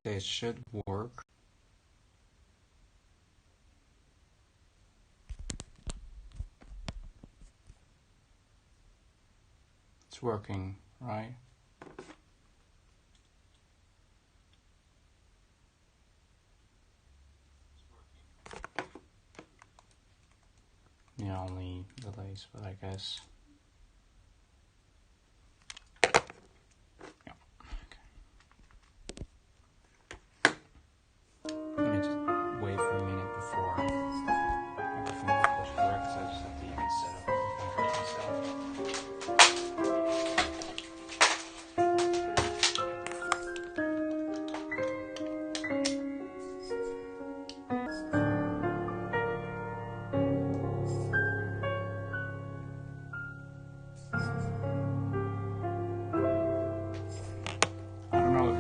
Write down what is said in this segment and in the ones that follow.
Okay, it should work. It's working, right? Yeah, only delays, but I guess. Yeah, okay. Let me just wait for a minute before everything goes correct, so I just have to even set up everything myself.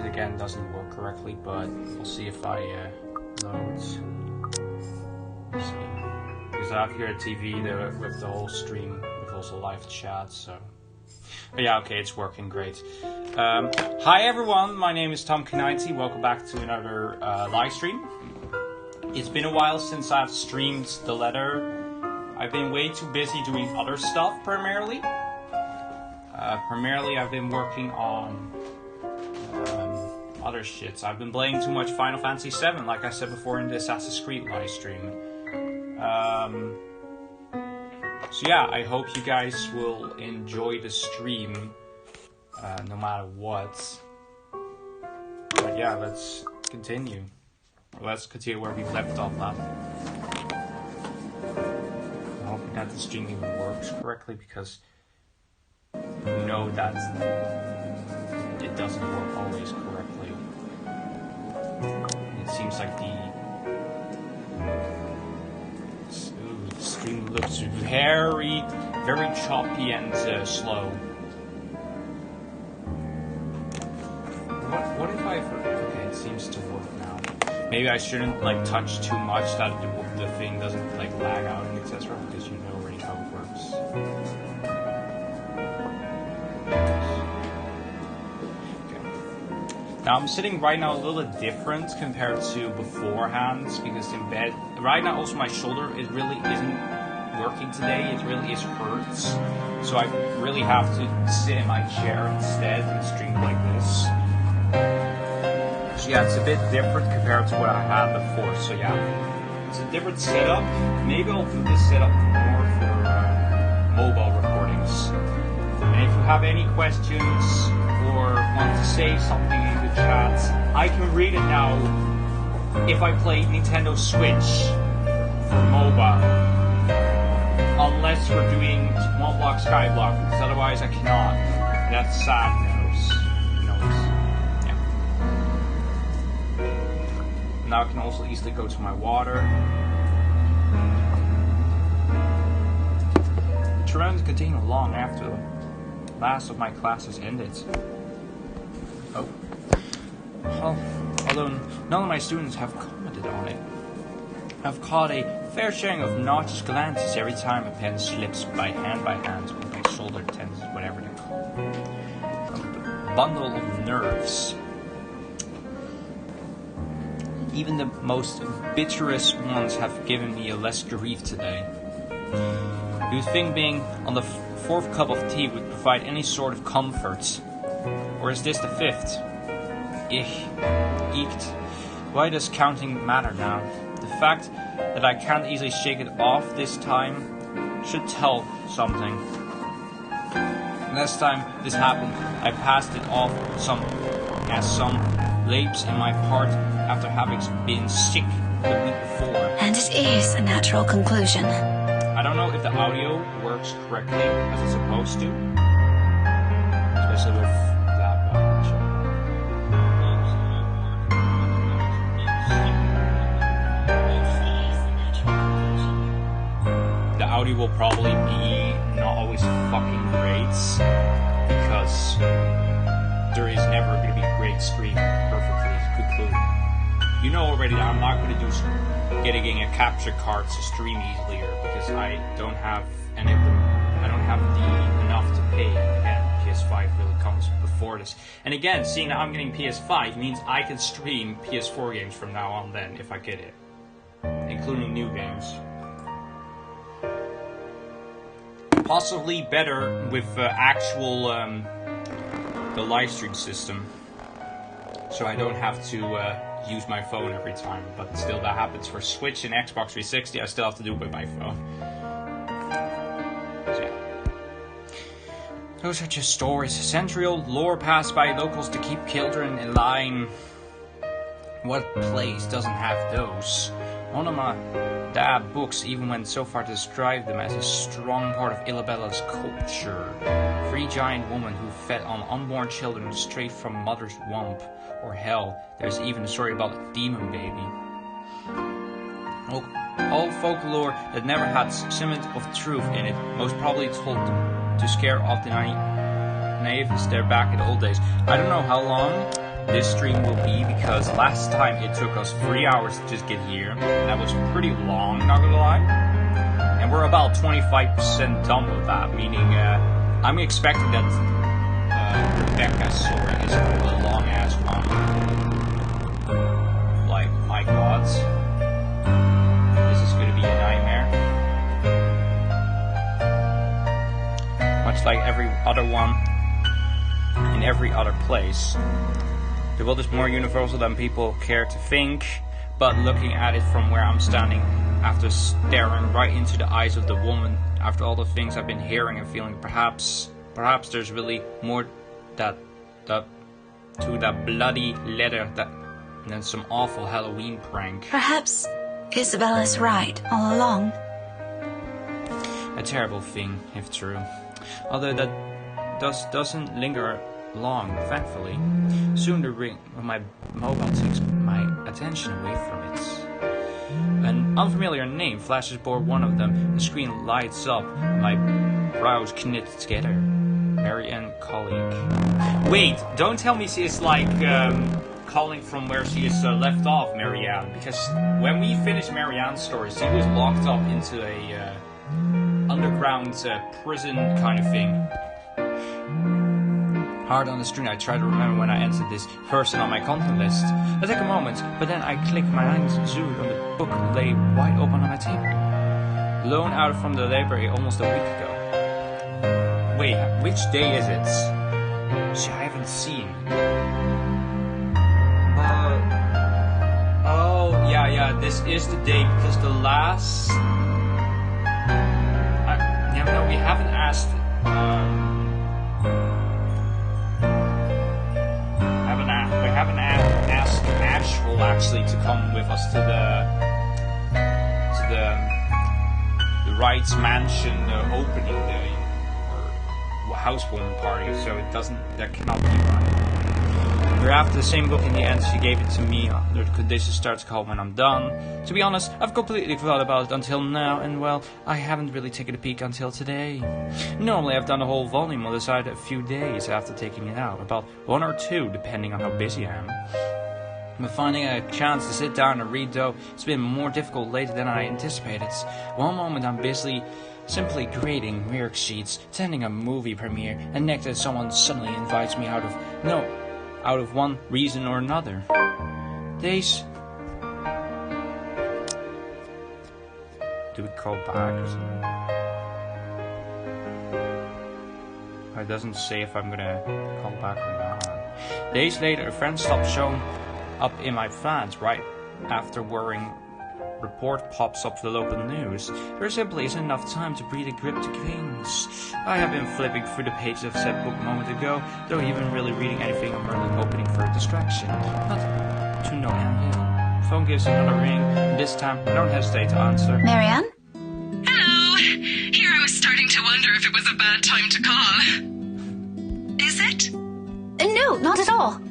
Again, doesn't work correctly, but we'll see if I loads. Let's see, because I have here a TV with the whole stream with also live chat. So, but yeah, okay, it's working great. Hi everyone, my name is Tom K90. Welcome back to another live stream. It's been a while since I've streamed the letter. I've been way too busy doing other stuff primarily. I've been working on other shits. I've been playing too much Final Fantasy VII, like I said before in the Assassin's Creed live stream. So yeah, I hope you guys will enjoy the stream, no matter what. But yeah, let's continue. Let's continue where we left off last. I'm hoping that the stream even works correctly, because you know that it doesn't work always correctly. It seems like the stream looks very, very choppy and slow. What if I forget? Okay, it seems to work now. Maybe I shouldn't like touch too much that the thing doesn't like lag out and etc. Because you know already how it works. Now I'm sitting right now a little bit different compared to beforehand, because in bed right now also my shoulder really isn't working today. It really is hurts, so I really have to sit in my chair instead and stream like this. So yeah, it's a bit different compared to what I had before. So yeah, it's a different setup. Maybe I'll do this setup more for mobile recordings. And if you have any questions or want to say something in the chat, I can read it now if I play Nintendo Switch for mobile. Unless we're doing One Block Skyblock, because otherwise I cannot. That's sad news. Yeah. Now I can also easily go to my water. The tournament continued long after the last of my classes ended. Oh. Well, although none of my students have commented on it, I've caught a fair sharing of nauseous glances every time a pen slips by hand, or by shoulder tendons, whatever they call it. A bundle of nerves. Even the most bitterest ones have given me a less grief today. You would think being on the fourth cup of tea would provide any sort of comfort. Or is this the fifth? Eeked. Why does counting matter now? The fact that I can't easily shake it off this time should tell something. Last time this happened, I passed it off some lapse in my part after having been sick the week before. And it is a natural conclusion. I don't know if the audio works correctly as it's supposed to, especially with that one. The audio will probably be not always fucking great, because there is never going to be a great stream perfectly concluded. You know already that I'm not going to do getting a capture card to stream easier, because I don't have any of them. I don't have enough to pay again, PS5 really comes before this. And again, seeing that I'm getting PS5 means I can stream PS4 games from now on then, if I get it. Including new games. Possibly better with actual, the livestream system. So I don't have to use my phone every time. But still, that happens for Switch and Xbox 360. I still have to do it with my phone. So yeah. Those are just stories. Century-old lore passed by locals to keep children in line. What place doesn't have those? One of my dad books even went so far to describe them as a strong part of Ilabella's culture. Free giant woman who fed on unborn children straight from mother's womb. Or hell, there's even a story about a demon baby. All folklore that never had semblance of truth in it, most probably told to scare off the naives there back in the old days. I don't know how long this stream will be, because last time it took us 3 hours to just get here. That was pretty long, not gonna lie. And we're about 25% done with that, meaning I'm expecting that Rebecca's story is a long ass one. Like, my god. This is gonna be a nightmare. Much like every other one in every other place. The world is more universal than people care to think, but looking at it from where I'm standing, after staring right into the eyes of the woman, after all the things I've been hearing and feeling, perhaps there's really more to that bloody letter than some awful Halloween prank. Perhaps Isabella's right all along. A terrible thing, if true. Although that doesn't linger long, thankfully. Soon the ring of my mobile takes my attention away from it. An unfamiliar name flashes aboard one of them. The screen lights up, and my brows knit together. Marianne colleague. Wait, don't tell me she is like calling from where she is left off, Marianne. Because when we finished Marianne's story, she was locked up into a underground prison kind of thing. Hard on the screen, I try to remember when I entered this person on my content list. I take a moment, but then I click my eyes zoomed on the book lay wide open on my table. Loaned out from the library almost a week ago. Wait, which day is it? Which I haven't seen. Oh, yeah, this is the day, because the last... no, we haven't asked... We haven't asked Ashwell actually to come with us to the Wright's Mansion opening day or housewarming party, so that cannot be right. We're after the same book in the end. She gave it to me under the condition starts called when I'm done. To be honest, I've completely forgot about it until now, and well, I haven't really taken a peek until today. Normally I've done the whole volume on the side a few days after taking it out, about 1 or 2 depending on how busy I am. But finding a chance to sit down and read though, it's been more difficult lately than I anticipated. One moment I'm busy simply grading worksheets, attending a movie premiere, and next that someone suddenly invites me out of one reason or another. Days. Do we call back or something? It doesn't say if I'm gonna call back or not. Days later, a friend stopped showing up in my flat right after worrying report pops up for the local news. There simply isn't enough time to breathe a grip to things. I have been flipping through the pages of said book a moment ago, though even really reading anything I'm merely hoping for a distraction. Not to no end. Phone gives another ring, and this time I don't hesitate to answer. Marianne? Hello! Here I was starting to wonder if it was a bad time to call. Is it? No, not at all.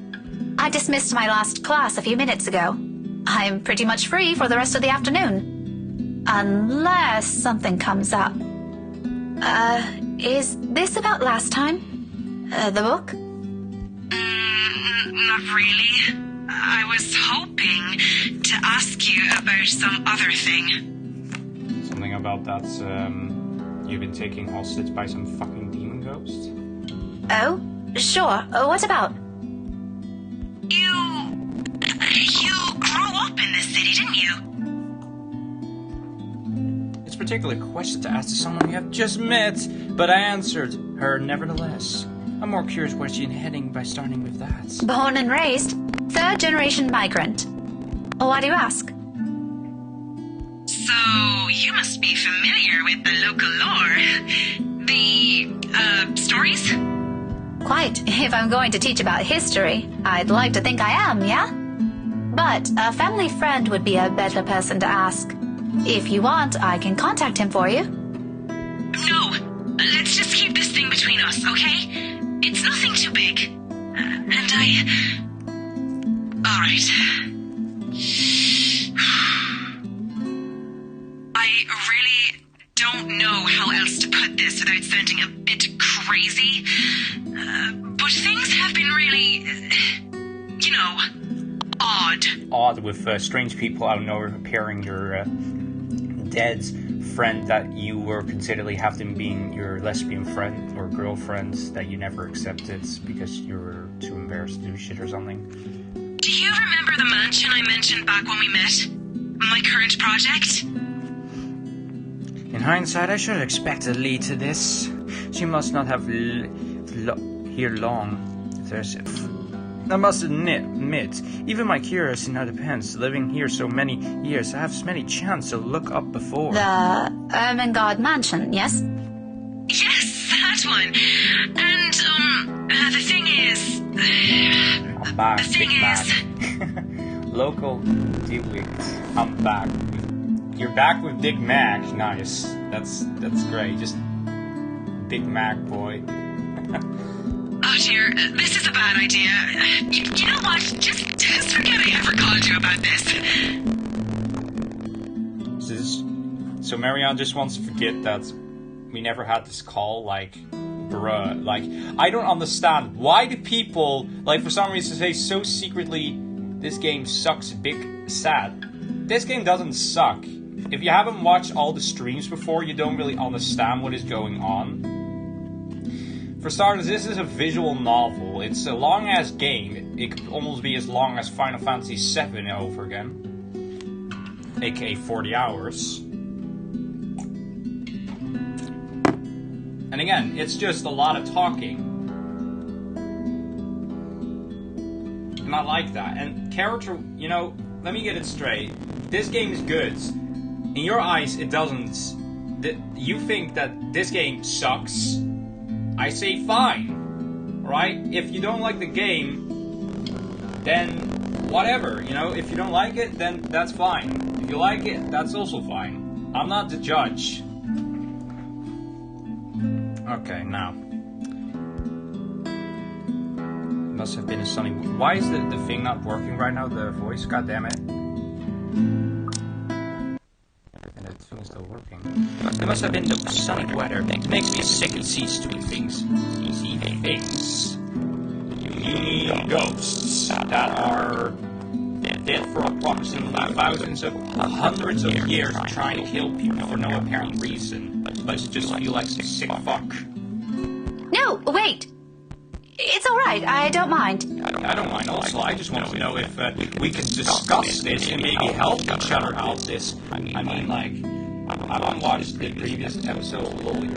I dismissed my last class a few minutes ago. I'm pretty much free for the rest of the afternoon. Unless something comes up. Is this about last time? The book? Not really. I was hoping to ask you about some other thing. Something about that, you've been taken hostage by some fucking demon ghost? Oh, sure. What about? You grew up in this city, didn't you? It's a particular question to ask to someone you have just met, but I answered her nevertheless. I'm more curious where she's heading by starting with that. Born and raised, third-generation migrant. Why do you ask? So, you must be familiar with the local lore. The, stories? Quite. If I'm going to teach about history, I'd like to think I am, yeah? But a family friend would be a better person to ask. If you want, I can contact him for you. No, let's just keep this thing between us, okay? It's nothing too big. And Alright. I really don't know how else to put this without sounding a bit crazy. But things have been really, odd. Odd with strange people out of nowhere appearing, your dead friend that you were considerably have them being your lesbian friend or girlfriend that you never accepted because you were too embarrassed to do shit or something. Do you remember the mansion I mentioned back when we met? My current project? In hindsight, I should have expected Lee to this. She must not have here long. I must admit, even my curiosity now depends. Living here so many years, I have many chances to look up before. The Ermengarde Mansion, yes? Yes, that one. And, the thing is... I'm back, the thing Big Mac. is... Local Dewicks. I'm back. You're back with Big Mac. Nice. That's great. Just Big Mac, boy. Oh dear, this is a bad idea. You know what? Just forget I ever called you about this. So Marianne just wants to forget that we never had this call. Like, bruh. Like, I don't understand. Why do people, like, for some reason say so secretly, this game sucks big sad? This game doesn't suck. If you haven't watched all the streams before, you don't really understand what is going on. For starters, this is a visual novel. It's a long-ass game. It could almost be as long as Final Fantasy VII over again. AKA 40 hours. And again, it's just a lot of talking. And I like that. And character, let me get it straight. This game is good. In your eyes, it doesn't. You think that this game sucks. I say fine, right? If you don't like the game, then whatever, if you don't like it, then that's fine. If you like it, that's also fine. I'm not the judge. Okay, now. Must have been a sunny... Why is the thing not working right now, the voice? God damn it. Still working. It must have been the sunny weather. It makes me sick and see stupid things. Easy things. You need ghosts that are dead for approximately thousands of hundreds of years trying to kill people for no apparent reason, but just feel like a sick fuck. No, wait. It's alright, I don't mind. I don't mind also. I just want to know if we can discuss this and maybe help each other out this. I mean, like... I haven't watched the previous episode fully.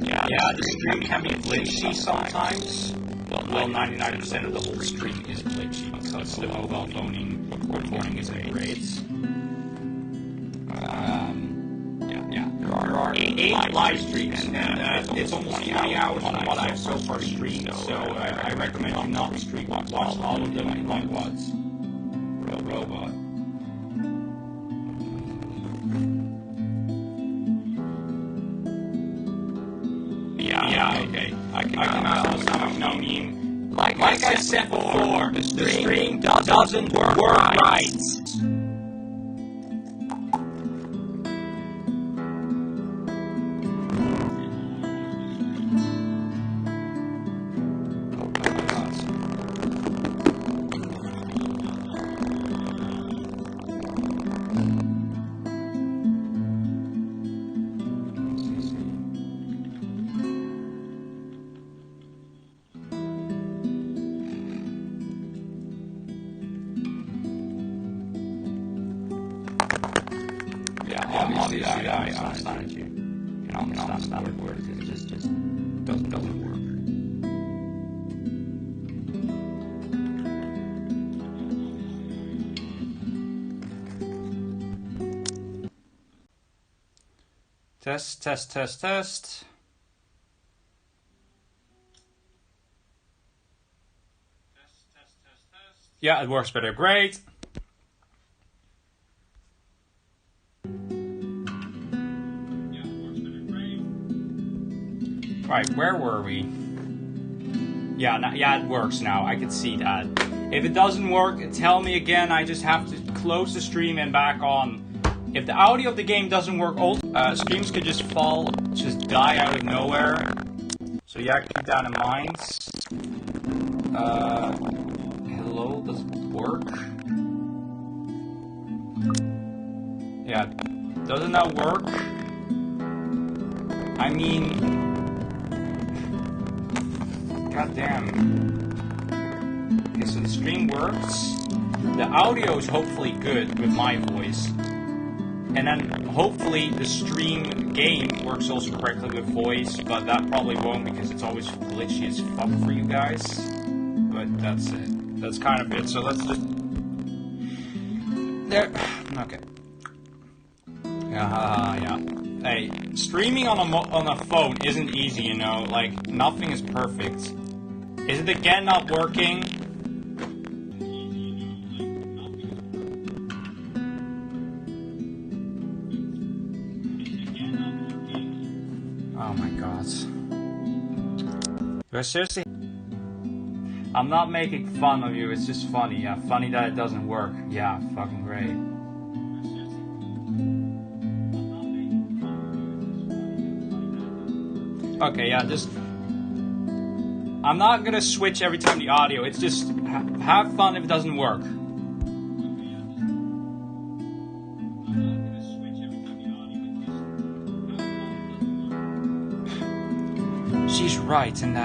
Yeah, the stream can be glitchy sometimes. Well, 99% of the whole stream is glitchy because the mobile phoning recording isn't great. There are 8 live streams, and it's almost 20 hours on what I've so far streamed, so I recommend you not stream watch all of them in one once. Robot. Yeah, okay. I can understand what you mean. Like I said before, the stream doesn't work right. Obviously, I understand you. You can understand the word. It just doesn't work. Test. Yeah, it works better. Great. Right, where were we? Yeah, it works now. I can see that. If it doesn't work, tell me again. I just have to close the stream and back on. If the audio of the game doesn't work, streams could just die out of nowhere. So yeah, keep that in mind. Hello, does it work? Yeah, doesn't that work? I mean, goddamn. Okay, so the stream works. The audio is hopefully good with my voice. And then hopefully the stream game works also correctly with voice, but that probably won't because it's always glitchy as fuck for you guys. But that's it. That's kind of it. So let's just... There. Okay. Yeah. Hey, streaming on a phone isn't easy, you know? Like, nothing is perfect. Is it again not working? Oh my god. Do I seriously? I'm not making fun of you, it's just funny. Yeah, funny that it doesn't work. Yeah, fucking great. Okay, yeah, just... I'm not gonna switch every time the audio, it's just... have fun if it doesn't work. She's right, and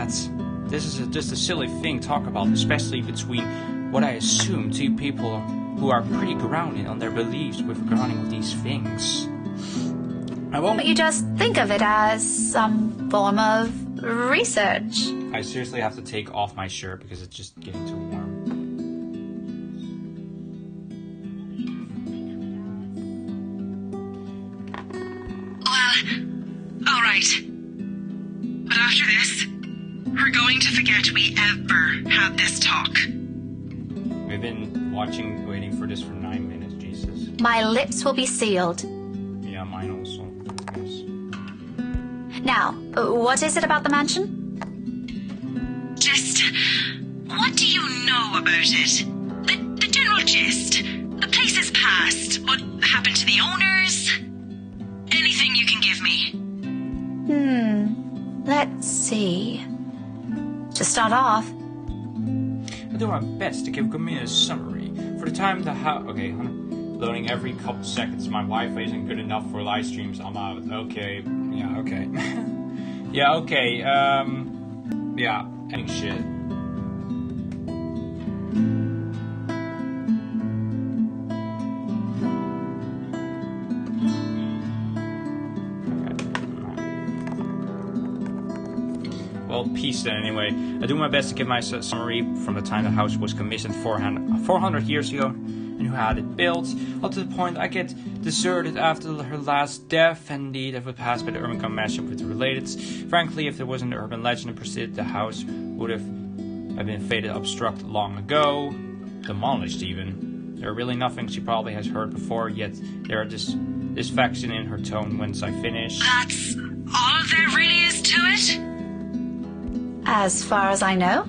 this is just a silly thing to talk about, especially between what I assume two people who are pretty grounded on their beliefs with regarding these things. I won't... But you just think of it as some form of research. I seriously have to take off my shirt because it's just getting too warm. Well, alright. But after this, we're going to forget we ever had this talk. We've been waiting for this for 9 minutes, Jesus. My lips will be sealed. Yeah, mine also, I guess. Now, what is it about the mansion? Just, what do you know about it? The general gist. The place's past. What happened to the owners? Anything you can give me. Let's see. To start off, I do my best to give Gamina a summary. For the time the house... Okay, loading every couple seconds. My Wi-Fi isn't good enough for live streams. I'm out. Okay. Yeah, okay. Yeah, okay. Yeah, any shit. Well, peace then anyway. I do my best to give my summary from the time the house was commissioned 400 years ago and who had it built, up to the point I get deserted after her last death, and indeed if it passed by the urban commission with the related. Frankly, if there wasn't an urban legend that persisted, the house would have been faded obstruct long ago, demolished even. There are really nothing she probably has heard before, yet there are dissatisfaction in her tone once I finish. That's all there really is to it? as far as I know.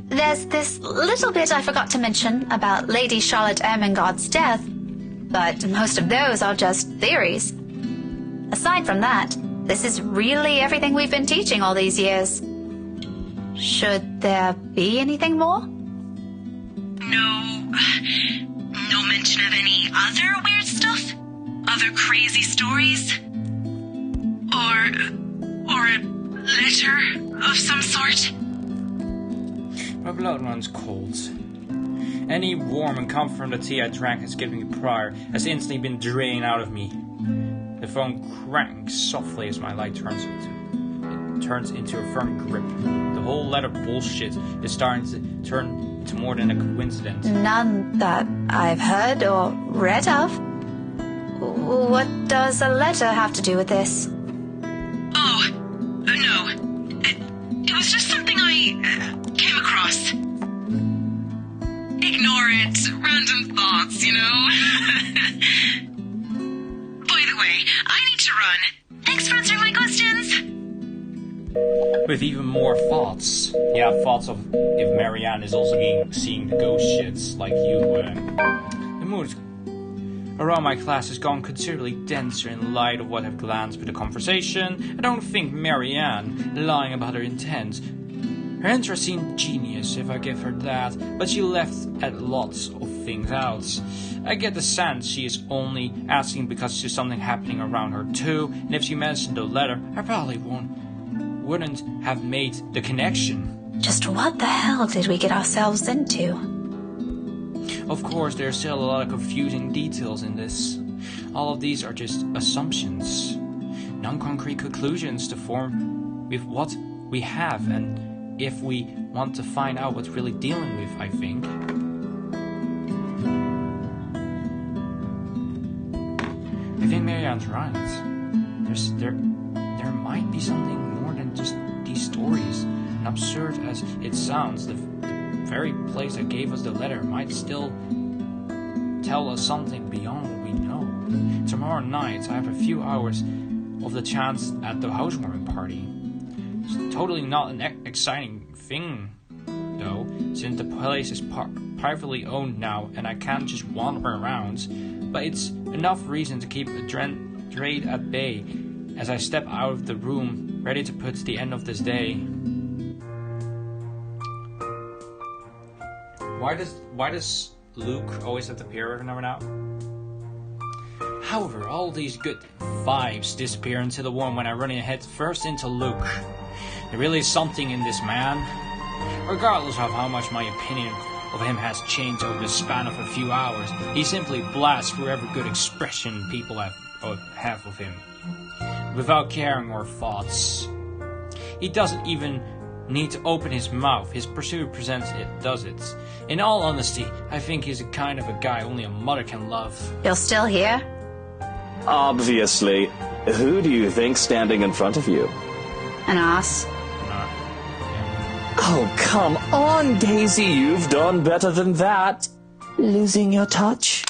There's this little bit I forgot to mention about Lady Charlotte Ermengarde's death, but most of those are just theories. Aside from that, this is really everything we've been teaching all these years. Should there be anything more? No mention of any other weird stuff? Other crazy stories? Or a letter of some sort? My blood runs cold. Any warmth and comfort from the tea I drank has given me prior has instantly been drained out of me. The phone cranks softly as my light turns into a firm grip. The whole letter bullshit is starting to turn into more than a coincidence. None that I've heard or read of. What does a letter have to do with this? Oh, no. It was just something I came across. Ignore it. Random thoughts, you know? By the way, I need to run. Thanks for answering my questions. With even more thoughts. Yeah, thoughts of if Marianne is also seeing the ghost shits like you were. The mood around my class has gone considerably denser in light of what I've glanced with the conversation. I don't think Marianne lying about her intent. Her interest seemed genius, if I give her that, but she left at lots of things out. I get the sense she is only asking because there's something happening around her too, and if she mentioned the letter, I probably wouldn't have made the connection. Just what the hell did we get ourselves into? Of course, there's still a lot of confusing details in this. All of these are just assumptions, non-concrete conclusions to form with what we have, and if we want to find out what's really dealing with, I think. I think Marianne's right. There might be something more than just these stories. And absurd as it sounds, the very place that gave us the letter might still tell us something beyond what we know. Tomorrow night, I have a few hours of the chance at the housewarming party. It's totally not an exciting thing, though, since the place is privately owned now and I can't just wander around. But it's enough reason to keep the dread at bay as I step out of the room, ready to put the end of this day. Why does Luke always have to appear every now and now? However, all these good vibes disappear into the one when I run head first into Luke. There really is something in this man. Regardless of how much my opinion of him has changed over the span of a few hours, he simply blasts through every good expression people have of him, without caring or thoughts. He doesn't even need to open his mouth. His pursuit presents it, does it. In all honesty, I think he's the kind of a guy only a mother can love. You're still here? Obviously. Who do you think's standing in front of you? An ass. Oh, come on, Daisy. You've done better than that. Losing your touch?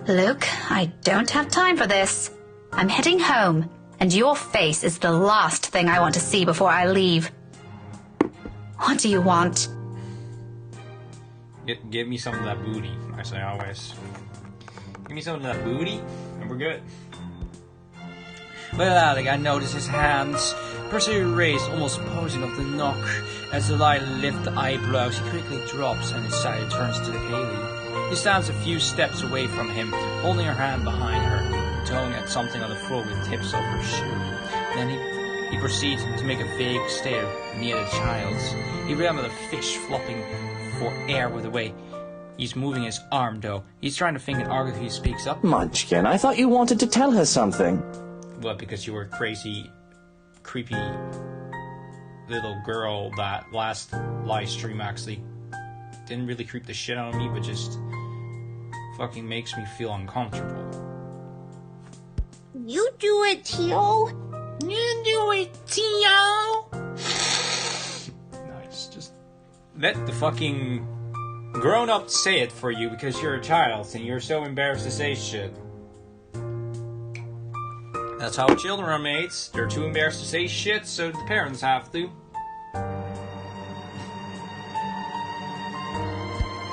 Luke, I don't have time for this. I'm heading home, and your face is the last thing I want to see before I leave. What do you want? Give me some of that booty, I say always. Give me some of that booty, and we're good. Well, Alec, I notice his hands. Pursuit raised, almost posing of the knock. As the light lifts the eyebrows, he quickly drops and his side turns to Haley. He stands a few steps away from him, holding her hand behind her, towing at something on the floor with the tips of her shoe. Then he proceeds to make a vague stare near the child's. He remembers a fish flopping for air with the way he's moving his arm, though. He's trying to think and argue if he speaks up. Munchkin, I thought you wanted to tell her something. What, because you were a crazy, creepy little girl that last live stream actually didn't really creep the shit out of me, but just fucking makes me feel uncomfortable. You do it, Tio. You do it, Tio. Nice. Just let the fucking grown-up say it for you because you're a child and you're so embarrassed to say shit. That's how children are made. They're too embarrassed to say shit, so the parents have to.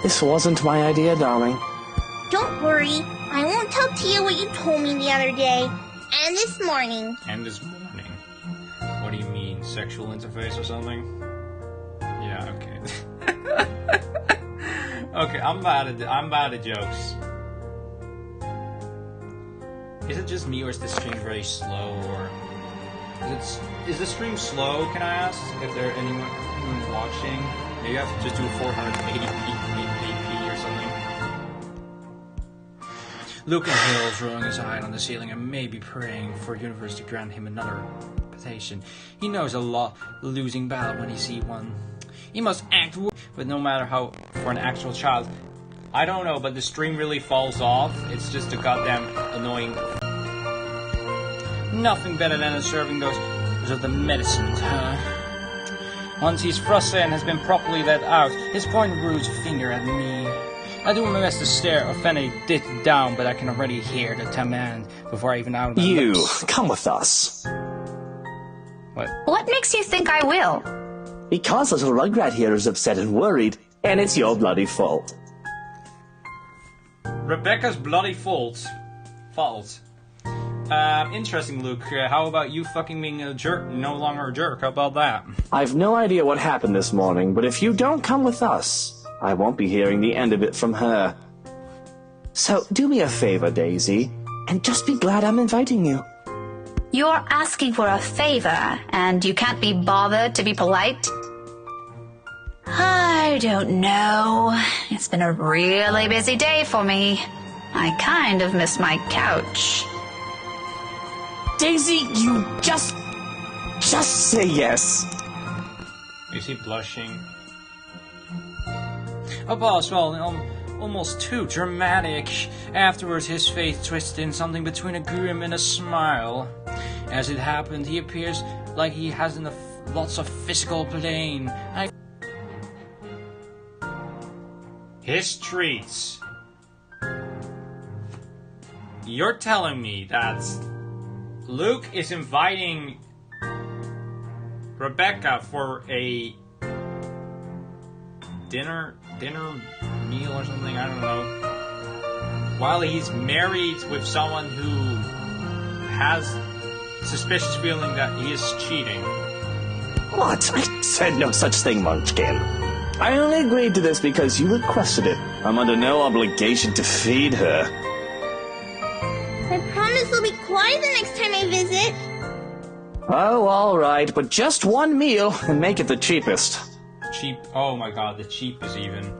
This wasn't my idea, darling. Don't worry. I won't tell Tia what you told me the other day. And this morning. And this morning? What do you mean? Sexual interface or something? Yeah, okay. Okay, I'm bad at jokes. Is it just me, or is the stream very slow, or is the stream slow? Can I ask if there anyone watching? Maybe I have to just do 480p or something. Luke inhales, rolling his eye on the ceiling and maybe praying for the universe to grant him another invitation. He knows a losing battle when he sees one. He must act, but no matter how, for an actual child, I don't know, but the stream really falls off. It's just a goddamn annoying. Nothing better than serving those of the medicines, huh? Once he's frustrated and has been properly let out, his pointed rude finger at me. I do my best to stare, offended dit down, but I can already hear the command before I even out of my lips. Come with us. What makes you think I will? Because little Rugrat here is upset and worried, and it's your bloody fault. Rebecca's bloody fault. Interesting, Luke. How about you fucking being a jerk, no longer a jerk? How about that? I've no idea what happened this morning, but if you don't come with us, I won't be hearing the end of it from her. So do me a favor, Daisy, and just be glad I'm inviting you. You're asking for a favor, and you can't be bothered to be polite? I don't know. It's been a really busy day for me. I kind of miss my couch. Daisy, you just say yes. Is he blushing? Oh, boss, well, almost too dramatic. Afterwards, his face twisted in something between a grin and a smile. As it happened, he appears like he has lots of physical pain. His treats. You're telling me that Luke is inviting Rebecca for a dinner meal or something, I don't know, while he's married with someone who has suspicious feeling that he is cheating. What? I said no such thing, Munchkin. I only agreed to this because you requested it. I'm under no obligation to feed her. I promise I'll be quiet the next time I visit. Oh, all right, but just one meal and make it the cheapest. Cheap? Oh my god, the cheapest even.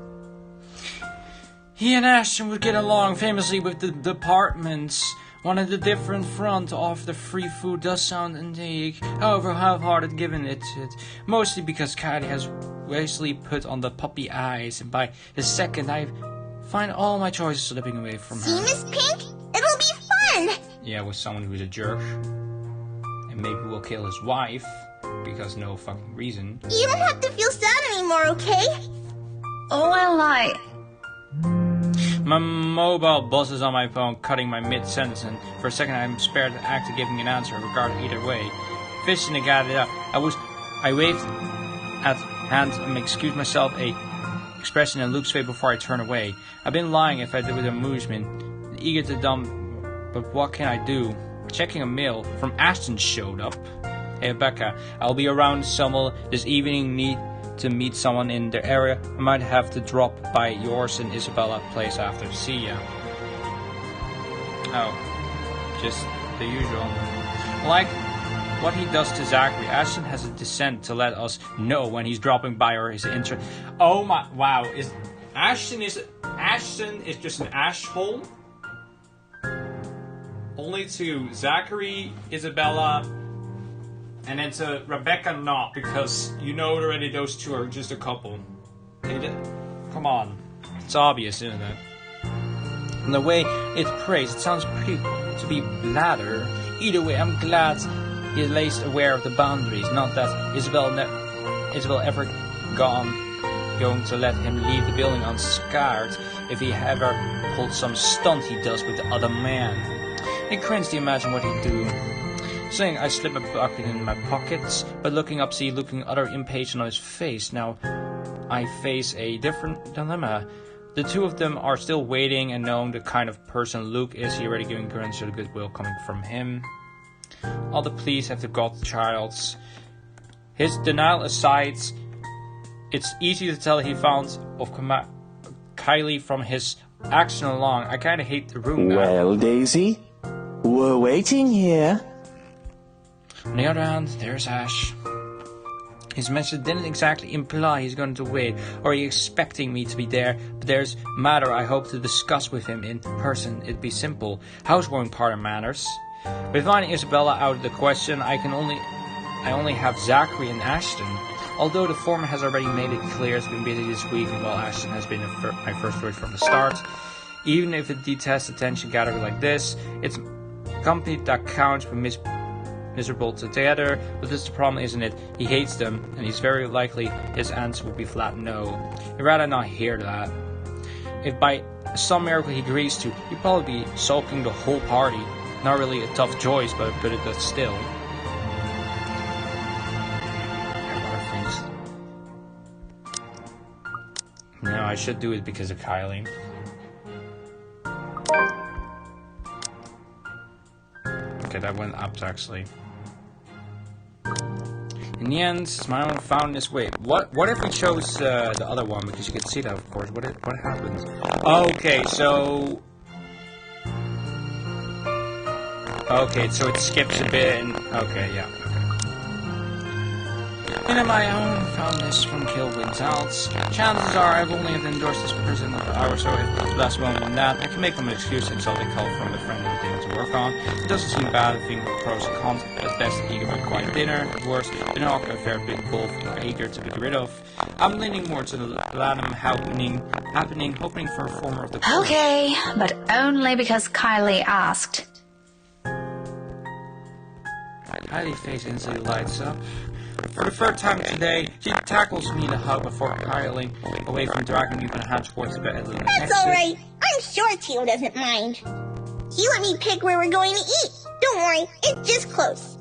He and Ashton would get along famously with the departments. One of the different front of the free food does sound indeed, however half-hearted given it, mostly because Kylie has wastely put on the puppy eyes, and by the second I find all my choices slipping away from her. See, Miss Pink? It'll be fun! Yeah, with someone who's a jerk. And maybe we'll kill his wife, because no fucking reason. You don't have to feel sad anymore, okay? Oh, well, My mobile buzzes on my phone, cutting my mid-sentence, and for a second I'm spared the act of giving an answer regarding either way. Fishing to get it out, I waved at hands and excused myself a expression in Luke's face before I turned away. I've been lying if I did with amusement, eager to dump, but what can I do? Checking a mail from Ashton showed up. Hey Rebecca, I'll be around somewhere this evening. Need to meet someone in the area. I might have to drop by yours and Isabella place after. See ya. Oh, just the usual. Like what he does to Zachary, Ashton has a descent to let us know when he's dropping by or his interest. Oh my! Wow, Ashton is just an asshole. Only to Zachary, Isabella, and then to Rebecca not, because you know already those two are just a couple. Come on. It's obvious, isn't it? And the way it's praised, it sounds pretty to be ladder. Either way, I'm glad he's at least aware of the boundaries. Not that Isabel ever going to let him leave the building unscarred if he ever pulled some stunt he does with the other man. It cringes to imagine what he'd do. Saying I slip a bucket in my pockets, but looking up, looking utter impatient on his face. Now, I face a different dilemma. The two of them are still waiting, and knowing the kind of person Luke is, he already giving grunts to the goodwill coming from him. All the pleas have the Godchild's. His denial aside, it's easy to tell he found of Kylie from his action along. I kind of hate the room now. Well, Daisy, we're waiting here. On the other hand, there's Ash. His message didn't exactly imply he's going to wait, or he's expecting me to be there, but there's a matter I hope to discuss with him in person. It'd be simple. Housewarming party matters. With finding Isabella out of the question, I only have Zachary and Ashton. Although the former has already made it clear it's been busy this week, and while Ashton has been my first choice from the start, even if it detests attention gathering like this, it's company that counts, but miserable together. But this is the problem, isn't it? He hates them, and he's very likely his answer would be flat no. He'd rather not hear that. If by some miracle he agrees to, he'd probably be sulking the whole party. Not really a tough choice, but it does still. No, I should do it because of Kylie. Okay, that went up actually. In the end, Smile found this way. What if we chose the other one? Because you can see that, of course. What happens? Okay, so it skips a bit. And, okay, yeah. And on my own, found this from Kilwin's Alts. Chances are I've only endorsed this person an hour or so. If it's less well than that, I can make them an excuse until they call from a friend and thing to work on. It doesn't seem bad. I think pros and cons. At best, eager for a quiet dinner. At worst, an awkward affair, big wolf, eager to be rid of. I'm leaning more to the latter happening, hoping for a former of the. Okay, but only because Kylie asked. Kylie's face instantly lights up. For the third time today, she tackles me in a hug before piling away from dragging me by the hand towards the bed. That's alright. I'm sure Tio doesn't mind. He let me pick where we're going to eat. Don't worry, it's just close.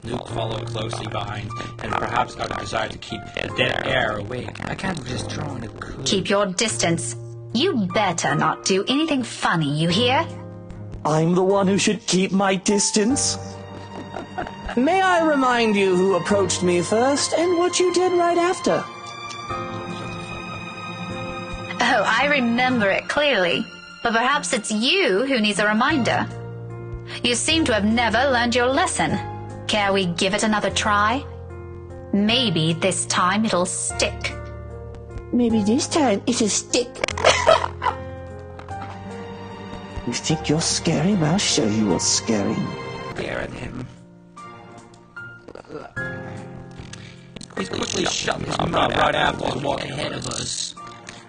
Luke followed closely behind, and perhaps got a desire to keep the dead air awake. I can't resist drawing a clue. Keep your distance. You better not do anything funny, you hear? I'm the one who should keep my distance. May I remind you who approached me first and what you did right after? Oh, I remember it clearly. But perhaps it's you who needs a reminder. You seem to have never learned your lesson. Care we give it another try? Maybe this time it'll stick. Maybe this time it'll stick. You think you're scary? Well, I'll show you what's scary. Stare at him. He's quickly shut his mouth right after and walked ahead of us.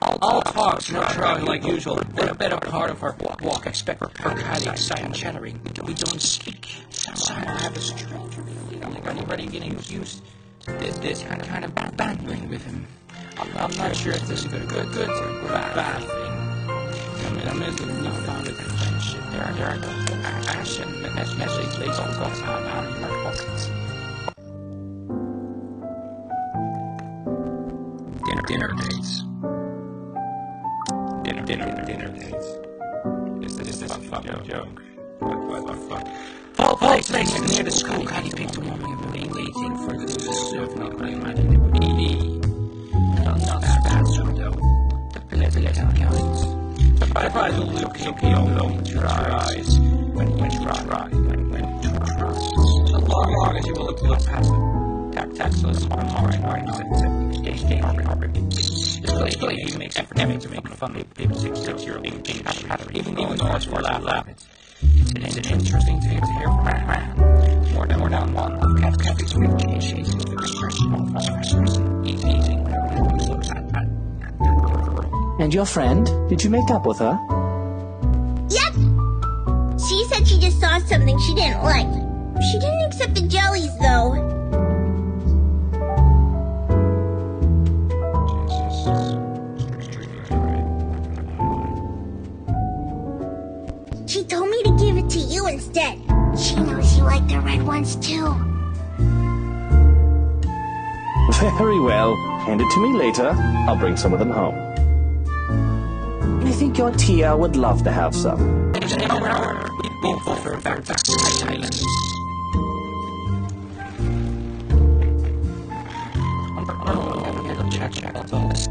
All talks, no trying like usual. Then a better part of our walk, expect her highly excited and chattering. We don't speak. Somehow I have a strange feeling like I'm already getting used to this kind of bantering with him. I'm not sure if this is good or bad thing. Amid the newfounded friendship, there are action message lays on God's out in my pockets. Dinner dates. Dinner dates. Is this a fucking joke? What the fuck? Fall place near the school. Kylie picked a woman and waiting for the serve. Not what I imagined it would be. Not bad, so though. The political counts. I probably will look into your eyes when you try. So long as you will look past the tactless on right game already. This play makes effort to make fun of people 6-year-old even though it's for laugh. It's an interesting thing to hear from a man. More than one of Kathy's communications with the expression of frustration, eating whenever he looks at. And your friend? Did you make up with her? Yep. She said she just saw something she didn't like. She didn't accept the jellies, though. She told me to give it to you instead. She knows you like the red ones, too. Very well. Hand it to me later. I'll bring some of them home. I think your Tia would love to have some.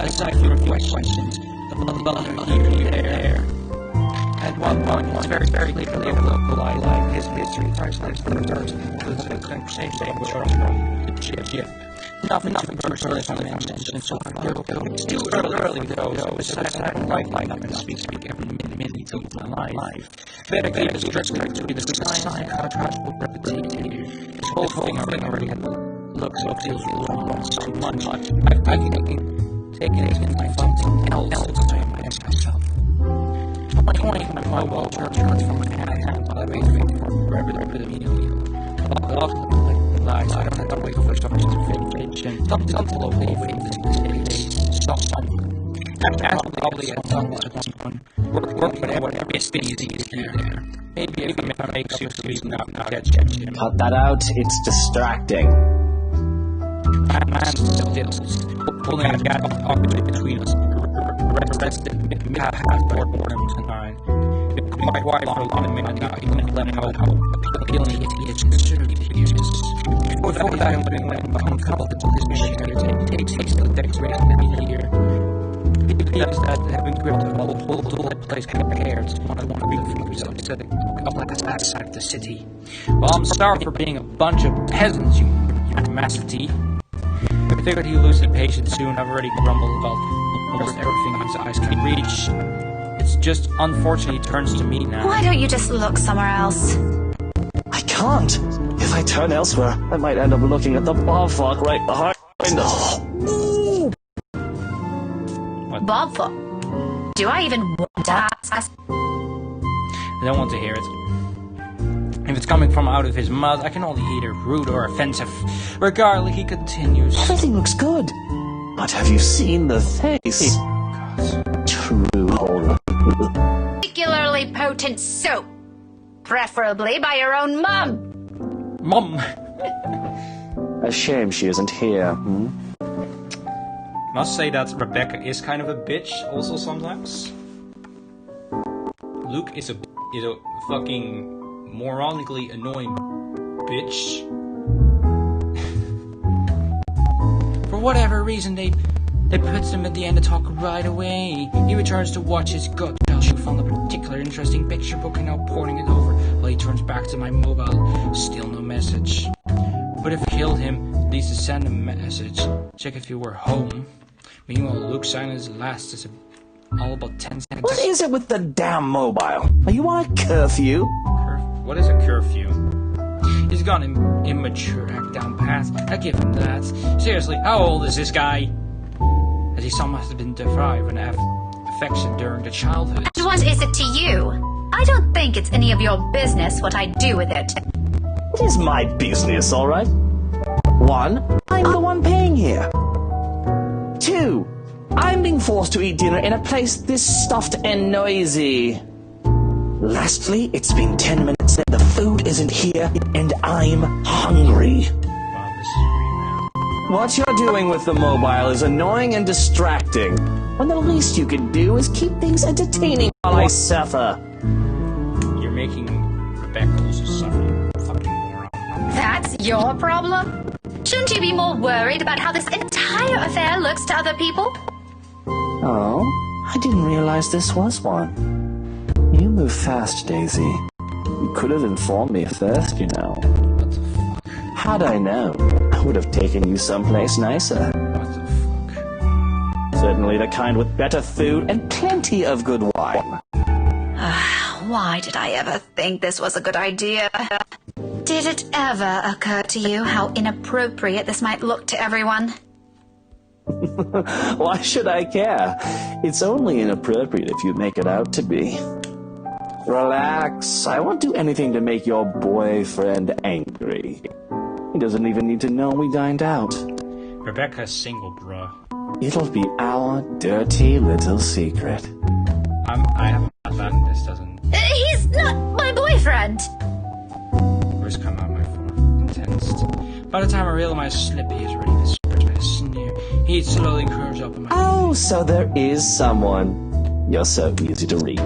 Aside from a few questions, the there. At one point, it's very clearly a local life, his history, priceless for the person, the conversation, ship. Nothing personally from the mention, so it's too early though. Besides, I don't like them and speak every minute of my life. Better keep it strict to be the sign and contract will replicate here. This whole thing already looks so much. I can take it in my something else to time myself. 20 my mobile turns from my hand while I wait for the meal. Lies, I don't have to wait for someone to finish and something locally someone. After probably at someone work whatever is easy here. Maybe if it makes you so not get him. Cut that out, it's distracting. Man still pulling a gap between us. Arrested half boredom tonight. It's quite wide for a lot of men now, even if let how appealing it is considered years. Before that, I'm putting my uncomfortable this takes the decoration here. People that have been gripped of all the place cares want to be for yourself instead of outside the city. Well, I'm sorry for being a bunch of peasants, you masterty. I figured he'd lose his patience soon. I've already grumbled about almost everything his eyes can reach. It's just unfortunate he turns to me now. Why don't you just look somewhere else? I can't. If I turn elsewhere, I might end up looking at the bobfuck right behind. What? Bobfuck? Do I even want to ask? I don't want to hear it. If it's coming from out of his mouth, I can only either rude or offensive. Regardless, he continues. Everything looks good. But have you seen the face? True horror. Particularly potent soap. Preferably by your own mum. Mum! A shame she isn't here, Must say that Rebecca is kind of a bitch also sometimes. Luke is a fucking moronically annoying bitch. For whatever reason, they put him at the end to talk right away. He returns to watch his gut tell she found a particular interesting picture book and now poring it over while he turns back to my mobile. Still no message. Would have killed him, at least to send a message. Check if you were home. Meanwhile, Luke's silence lasts all about 10 seconds. What is it with the damn mobile? Are you on a curfew? What is a curfew? He's gone immature act down path. I give him that. Seriously, how old is this guy? As he must have been deprived of affection during the childhood. And what is it to you? I don't think it's any of your business what I do with it. It is my business, alright? 1, I'm the one paying here. 2, I'm being forced to eat dinner in a place this stuffed and noisy. Lastly, it's been 10 minutes and the food isn't here, and I'm hungry. Wow, this is really What you're doing with the mobile is annoying and distracting, when the least you could do is keep things entertaining while I suffer. You're making Rebecca also suffer. Fucking moron. That's your problem? Shouldn't you be more worried about how this entire affair looks to other people? Oh, I didn't realize this was one. You move fast, Daisy. You could have informed me first, you know. What the fuck? Had I known, I would have taken you someplace nicer. What the fuck? Certainly the kind with better food and plenty of good wine. Why did I ever think this was a good idea? Did it ever occur to you how inappropriate this might look to everyone? Why should I care? It's only inappropriate if you make it out to be. Relax. I won't do anything to make your boyfriend angry. He doesn't even need to know we dined out. Rebecca's single, bruh. It'll be our dirty little secret. I haven't had that, and this doesn't. He's not my boyfriend! Words come out my phone, intensed. By the time I realize Slippy is ready to stretch my sneer, he slowly curves up in my Oh, so there is someone. You're so easy to read.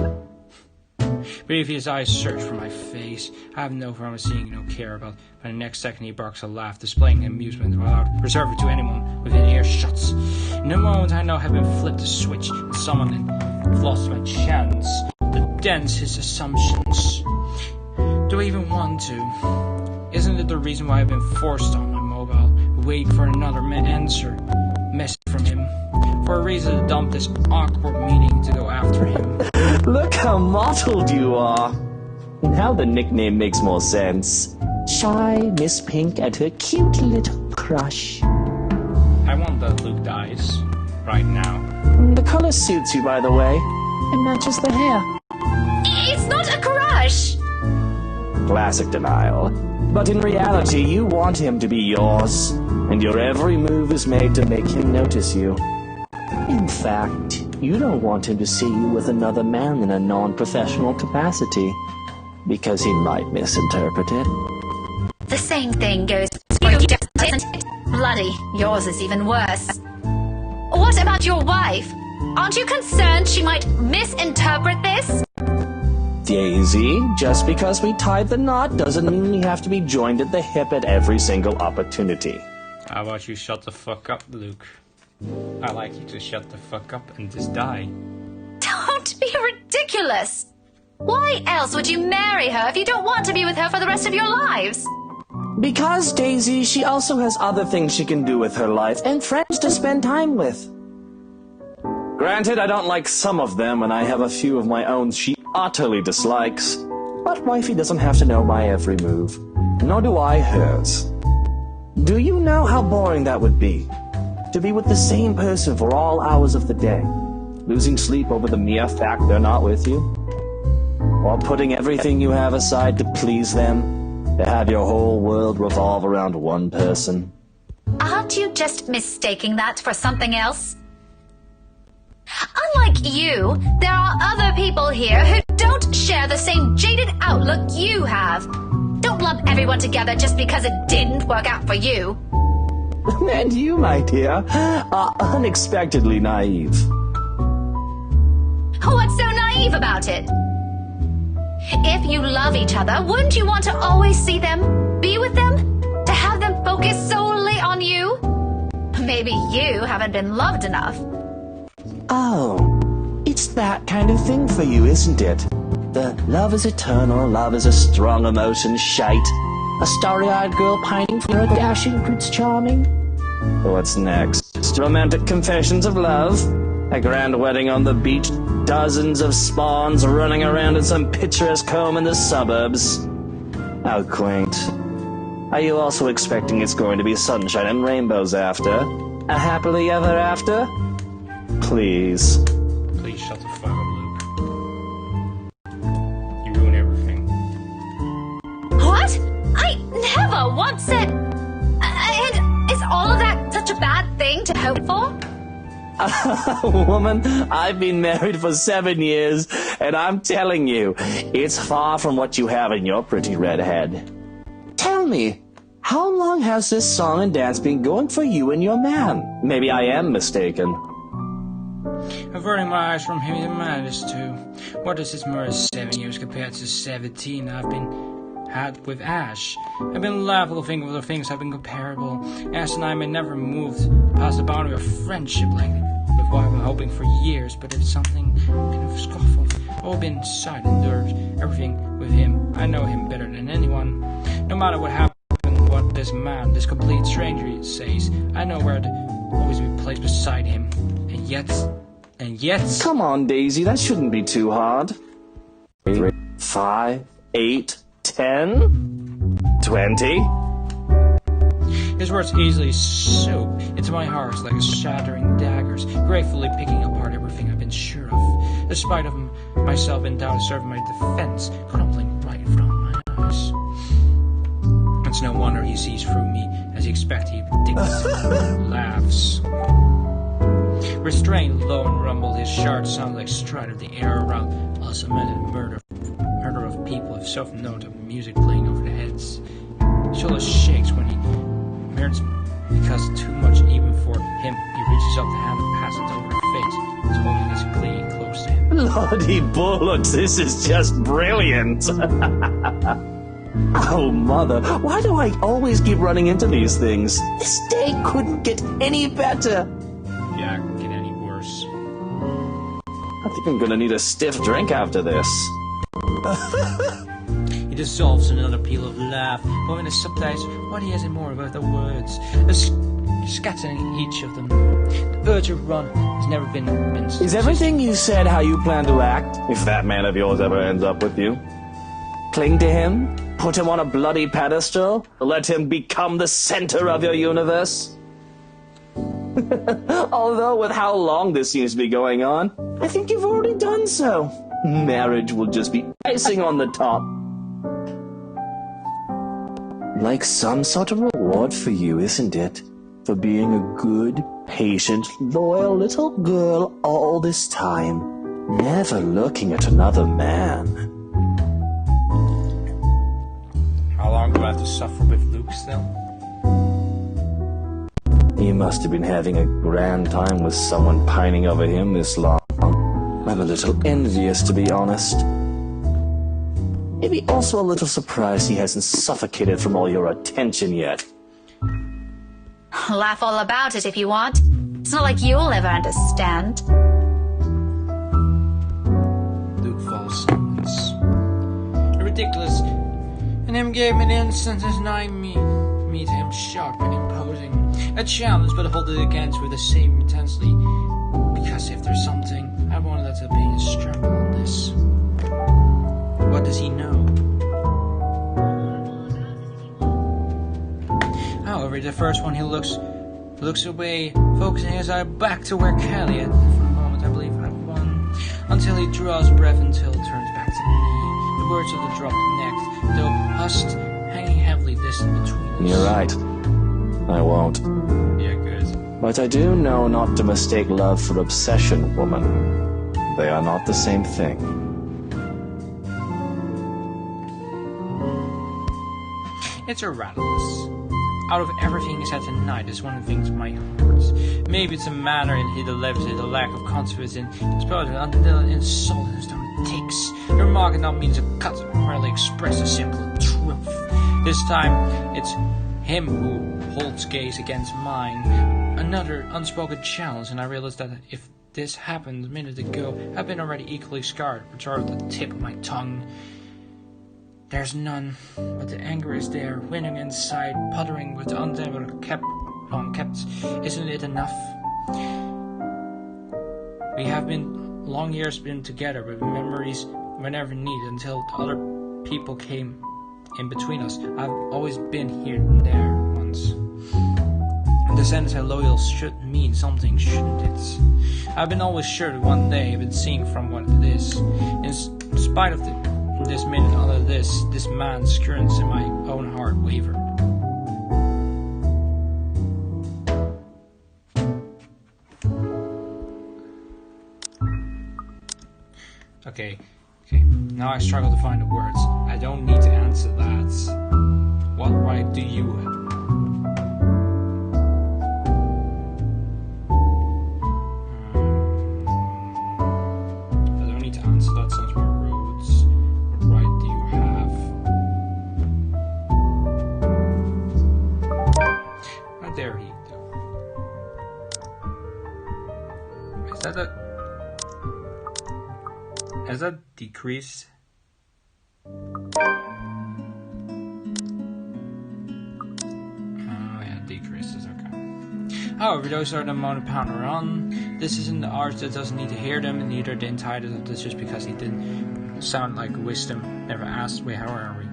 Briefly, his eyes search for my face. I have no problem seeing no care about, but the next second he barks a laugh, displaying amusement without reserved to anyone within earshots. In a moment, I know I have been flipped a switch, and someone has lost my chance. But dense his assumptions. Do I even want to? Isn't it the reason why I've been forced on my mobile? wait for another message from him. For a reason to dump this awkward meeting to go after him. Look how mottled you are. Now the nickname makes more sense. Shy Miss Pink and her cute little crush. I want that Luke dies. Right now. The color suits you, by the way. It matches the hair. It's not a crush! Classic denial. But in reality, you want him to be yours. And your every move is made to make him notice you. In fact, you don't want him to see you with another man in a non-professional capacity. Because he might misinterpret it. The same thing goes for you, isn't it? Bloody, yours is even worse. What about your wife? Aren't you concerned she might misinterpret this? Daisy, just because we tied the knot doesn't mean we have to be joined at the hip at every single opportunity. How about you shut the fuck up, Luke? I like you to shut the fuck up and just die. Don't be ridiculous! Why else would you marry her if you don't want to be with her for the rest of your lives? Because, Daisy, she also has other things she can do with her life and friends to spend time with. Granted, I don't like some of them, and I have a few of my own she utterly dislikes. But wifey doesn't have to know my every move. Nor do I hers. Do you know how boring that would be? To be with the same person for all hours of the day, losing sleep over the mere fact they're not with you? Or putting everything you have aside to please them, to have your whole world revolve around one person? Aren't you just mistaking that for something else? Unlike you, there are other people here who don't share the same jaded outlook you have. Don't lump everyone together just because it didn't work out for you. And you, my dear, are unexpectedly naive. What's so naive about it? If you love each other, wouldn't you want to always see them, be with them, to have them focus solely on you? Maybe you haven't been loved enough. Oh, it's that kind of thing for you, isn't it? The love is eternal, love is a strong emotion shite. A starry-eyed girl pining for a dashing Prince Charming. What's next? Romantic confessions of love? A grand wedding on the beach? Dozens of spawns running around in some picturesque home in the suburbs? How quaint. Are you also expecting it's going to be sunshine and rainbows after? A happily ever after? Please. Please shut the fuck up, Luke. You ruin everything. What? I never once said... And is all of that such a bad thing to hope for? Woman, I've been married for 7 years, and I'm telling you, it's far from what you have in your pretty red head. Tell me, how long has this song and dance been going for you and your man? Maybe I am mistaken. Averting my eyes from him, the man is too. What does his murder 7 years compared to 17 I've been had with Ash? I've been laughing over the things have been comparable. Ash and I may never move past the boundary of friendship like with what I've been hoping for years, but it's something kind of scofful. All been inside, endured everything with him. I know him better than anyone. No matter what happened, what this man, this complete stranger says, I know where to always be placed beside him. And yet... Come on, Daisy, that shouldn't be too hard. 3, 5, 8, 10, 20. His words easily soak into my heart like shattering daggers, gratefully picking apart everything I've been sure of, despite of myself in doubt serving my defense, crumbling right in front of my eyes. It's no wonder he sees through me, as he expects he predicts, laughs. Restrained, low and rumbled, his sharp sound like stride of the air around us amid murder of people, if self-known to music playing over their heads. His shoulder shakes when he merits because too much even for him. He reaches up the hand and passes it over her face, his holding is clinging close to him. Lordy bullocks, this is just brilliant. Oh, mother, why do I always keep running into these things? This day couldn't get any better. Yeah, it can get any worse. I think I'm gonna need a stiff drink after this. He dissolves in another peal of laugh, but when the subtitles, what he has in more about the words, scattering each of them. The urge to run has never been convinced. Is everything you said how you plan to act, if that man of yours ever ends up with you? Cling to him? Put him on a bloody pedestal? Let him become the center of your universe? Although with how long this seems to be going on, I think you've already done so. Marriage will just be icing on the top. Like some sort of reward for you, isn't it? For being a good, patient, loyal little girl all this time, never looking at another man. How long do I have to suffer with Luke still? You must have been having a grand time with someone pining over him this long. I'm a little envious, to be honest. Maybe also a little surprised he hasn't suffocated from all your attention yet. Laugh all about it if you want. It's not like you'll ever understand. Luke falls silence. Ridiculous. And him gave me the instant as I meet him sharp and imposing. A challenge, but hold it against with the same intensity. Because if there's something, I wanted that to be a struggle on this. What does he know? However, the first one he looks away, focusing his eye back to where Kelly had for a moment, I believe, had won, until he draws breath until it turns back to me. The words of the dropped neck, though hushed, hanging heavily distant between us. You're right. I won't. Yeah, good. But I do know not to mistake love for obsession, woman. They are not the same thing. It's a rattles. Out of everything he said tonight, this one thing's my heart. Maybe it's a manner in the levity, the lack of confidence in his poetry, until an insult is how it takes. The remark not means a cut, merely express a simple truth. This time, it's him who holds gaze against mine. Another unspoken challenge, and I realized that if this happened a minute ago, I've been already equally scarred, which are at the tip of my tongue. There's none, but the anger is there, winning inside, puttering with the undamaged kept. Isn't it enough? We have been long years been together, with memories whenever needed, until other people came in between us. I've always been here and there once. And the sentence how loyal should mean something, shouldn't it? I've been always sure that one day I've been seeing from what it is. In spite of this minute under this man's currents in my own heart wavered. Okay. Now I struggle to find the words. I don't need to answer that. What right do you have? I don't need to answer that. Sounds more rude. What right do you have? Right there he go. Has that decreased? Decreases, okay. However, those are the amount of pound on. This isn't the art that doesn't need to hear them, and neither the entitled of this just because he didn't sound like wisdom. Never asked, wait, how are we?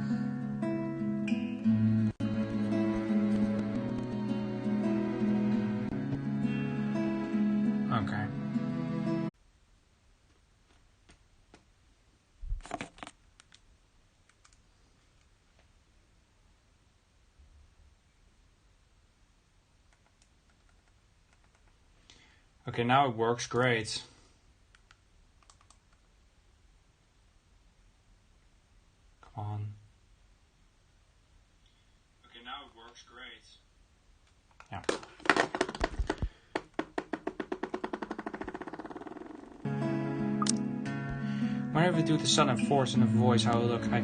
Okay. Okay, now it works great. Come on. Okay, now it works great. Yeah. Whenever I do the sudden force in the voice, how I look, I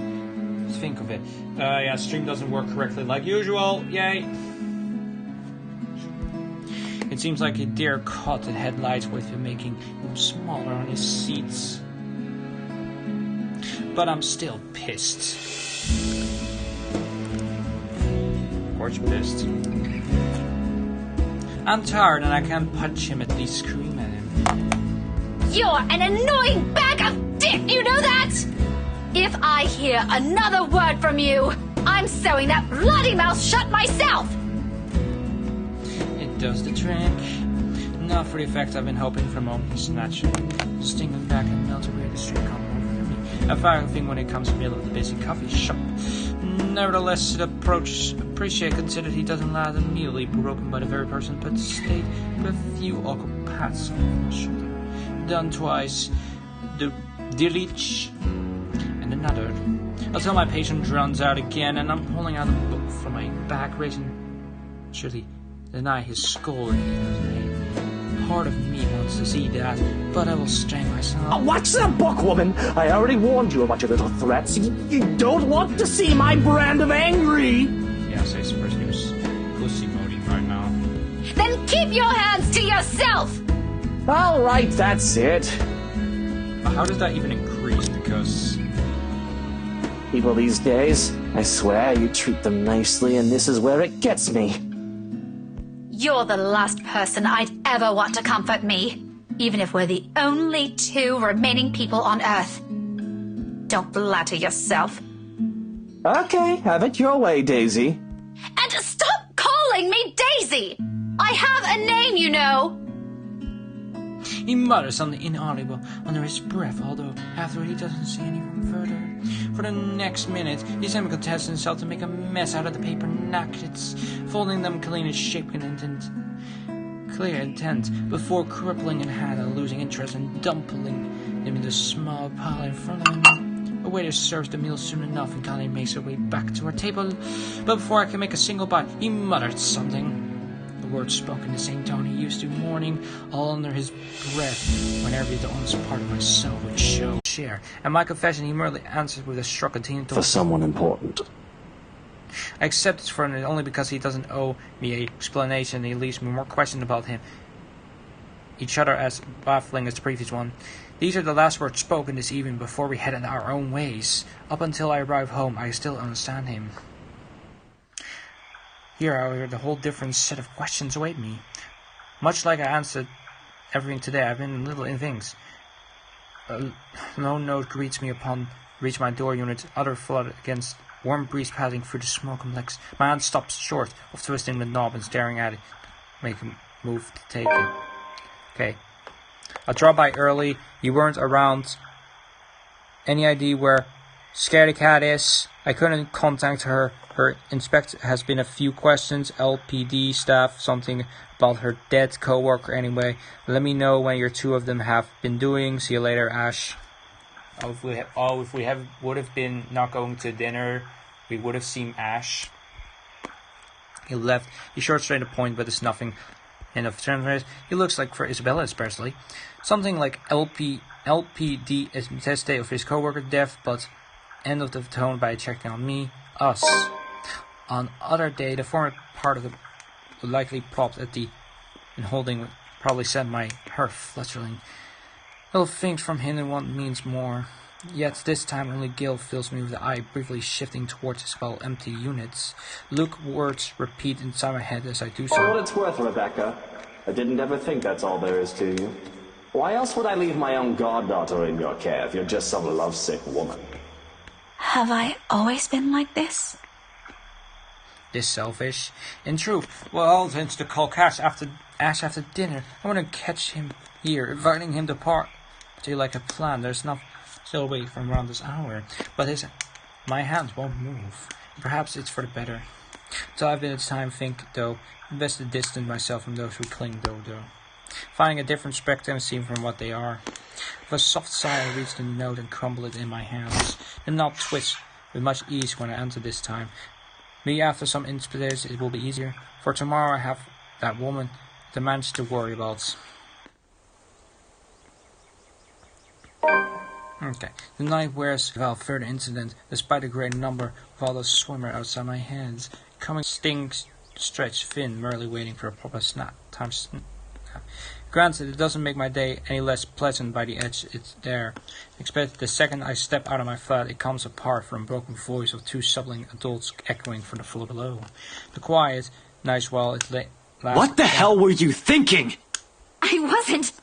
think of it. Yeah, stream doesn't work correctly like usual. Yay! It seems like a deer caught the headlights with him, making him smaller on his seats. But I'm still pissed. Gorge pissed. I'm tired and I can't punch him, at least scream at him. You're an annoying bag of dick, you know that? If I hear another word from you, I'm sewing that bloody mouth shut myself! It does the trick. Not for the effect I've been hoping for a moment to snatch it. Stinging back and melt away the street come over me. A fine thing when it comes to the middle of the busy coffee shop. Nevertheless, it appreciate considered he doesn't last immediately broken by the very person but stayed with a few awkward pats on the shoulder. Done twice, the dirich, and another. Until my patient runs out again and I'm pulling out a book from my bag, raising surely deny his skull. Part of me wants to see that, but I will strain myself. Watch that book, woman! I already warned you about your little threats. You don't want to see my brand of angry! Yes, I suppose he was pussy moding right now. Then keep your hands to yourself! Alright, that's it. But how does that even increase? Because people these days, I swear you treat them nicely, and this is where it gets me. You're the last person I'd ever want to comfort me, even if we're the only two remaining people on Earth. Don't flatter yourself. Okay, have it your way, Daisy. And stop calling me Daisy! I have a name, you know! he mutters something inaudible under his breath, although afterward he doesn't say anything further. For the next minute, he semi-contests himself to make a mess out of the paper napkins, folding them clean and shaping clear intent, before crippling in hand and losing interest and dumping them in the small pile in front of him. A waiter serves the meal soon enough and Connie makes her way back to her table, but before I can make a single bite, he muttered something. The words spoken in the same tone he used to morning, all under his breath, whenever the honest part of myself would share. And my confession he merely answered with a shrug continuing to... For someone important. I accept it from him only because he doesn't owe me an explanation and he leaves me more questions about him. Each other as baffling as the previous one. These are the last words spoken this evening before we headed our own ways. Up until I arrive home, I still understand him. Here, however, the whole different set of questions await me. Much like I answered everything today, I've been little in things. A low note greets me upon reach my door unit, other flood against warm breeze passing through the small complex. My hand stops short of twisting the knob and staring at it. Make a move to take it. Okay. I dropped by early. You weren't around. Any idea where Scaredy Cat is? I couldn't contact her. Her inspect has been a few questions. LPD staff, something about her dead co-worker anyway. Let me know when your two of them have been doing. See you later, Ash. If we would have been not going to dinner, we would have seen Ash. He left. He short straight to the point, but there's nothing in of transfers. He looks like for Isabella especially. Something like LPD is tested of his co-worker death, but end of the tone by checking on me. Us. On other day, the former part of the would likely propped at the and holding would probably send her fluttering. Little things from him and one means more. Yet this time only Gil fills me with the eye briefly shifting towards his well empty units. Luke words repeat inside my head as I do so. For what it's worth, Rebecca, I didn't ever think that's all there is to you. Why else would I leave my own goddaughter in your care if you're just some lovesick woman? Have I always been like this? This selfish. In truth, well, since to call Ash after dinner, I want to catch him here, inviting him to party like a plan. There's not still away from around this hour, but my hands won't move. Perhaps it's for the better. Till I've been at time think, though, best to distance myself from those who cling, though. Finding a different spectrum seen from what they are. With a soft sigh, I reach the note and crumble it in my hands. The knob twists with much ease when I enter this time. Maybe after some inspiration it will be easier. For tomorrow I have that woman, the man's to worry about. Okay. The night wears without further incident, despite the great number of other swimmers outside my hands. Coming stings stretched thin, merely waiting for a proper snap. Granted, it doesn't make my day any less pleasant by the edge it's there. Except the second I step out of my flat, it comes apart from the broken voice of two subbling adults echoing from the floor below. The quiet, nice while it lasts. What the hell were you thinking? I wasn't.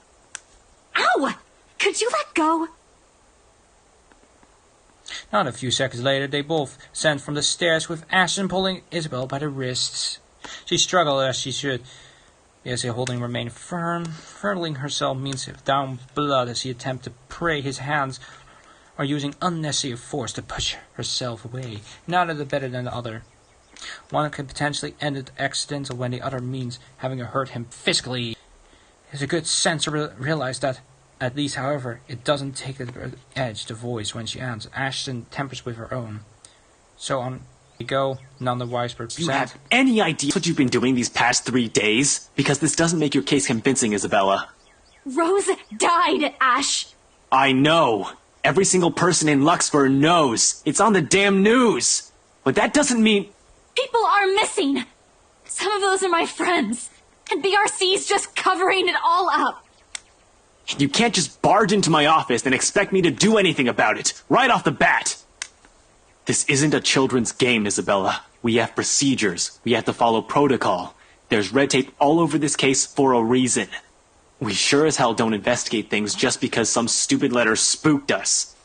Ow! Could you let go? Not a few seconds later, they both descend from the stairs with Ashton pulling Isabel by the wrists. She struggled as she should. Yes, holding remained firm, hurling herself means down blood as he attempted to pray. His hands are using unnecessary force to push herself away. Neither the better than the other. One could potentially end it accidental when the other means having hurt him physically. It's a good sense to realize that, at least, however, it doesn't take the edge to voice when she answers. Ashton tempers with her own. So on we go, none the wiser. You have any idea what you've been doing these past 3 days? Because this doesn't make your case convincing, Isabella. Rose died, Ash. I know. Every single person in Luxford knows. It's on the damn news. But that doesn't mean... People are missing. Some of those are my friends. And BRC's just covering it all up. You can't just barge into my office and expect me to do anything about it, right off the bat. This isn't a children's game, Isabella. We have procedures. We have to follow protocol. There's red tape all over this case for a reason. We sure as hell don't investigate things just because some stupid letter spooked us.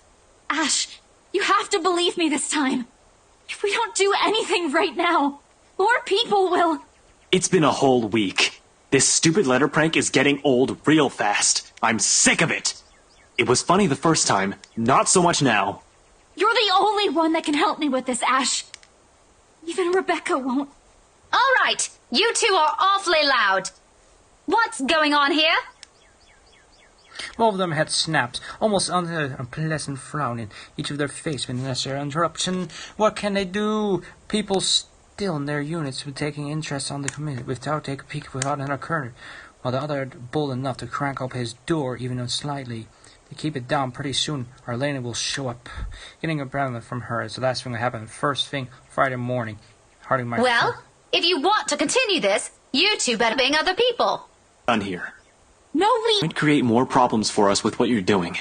Ash, you have to believe me this time. If we don't do anything right now, more people will... It's been a whole week. This stupid letter prank is getting old real fast. I'm sick of it. It was funny the first time, not so much now. You're the only one that can help me with this, Ash. Even Rebecca won't. All right, you two are awfully loud. What's going on here? Both of them had snaps, almost under an unpleasant frown in each of their faces with necessary interruption. What can they do? People still in their units were taking interest on the committee without taking a peek without an occurred, while the other bold enough to crank up his door even though slightly. To keep it down, pretty soon Arlena will show up. Getting a brand from her is the last thing that happened. First thing Friday morning. Well, if you want to continue this, you two better bring other people. Done here. No, It might create more problems for us with what you're doing.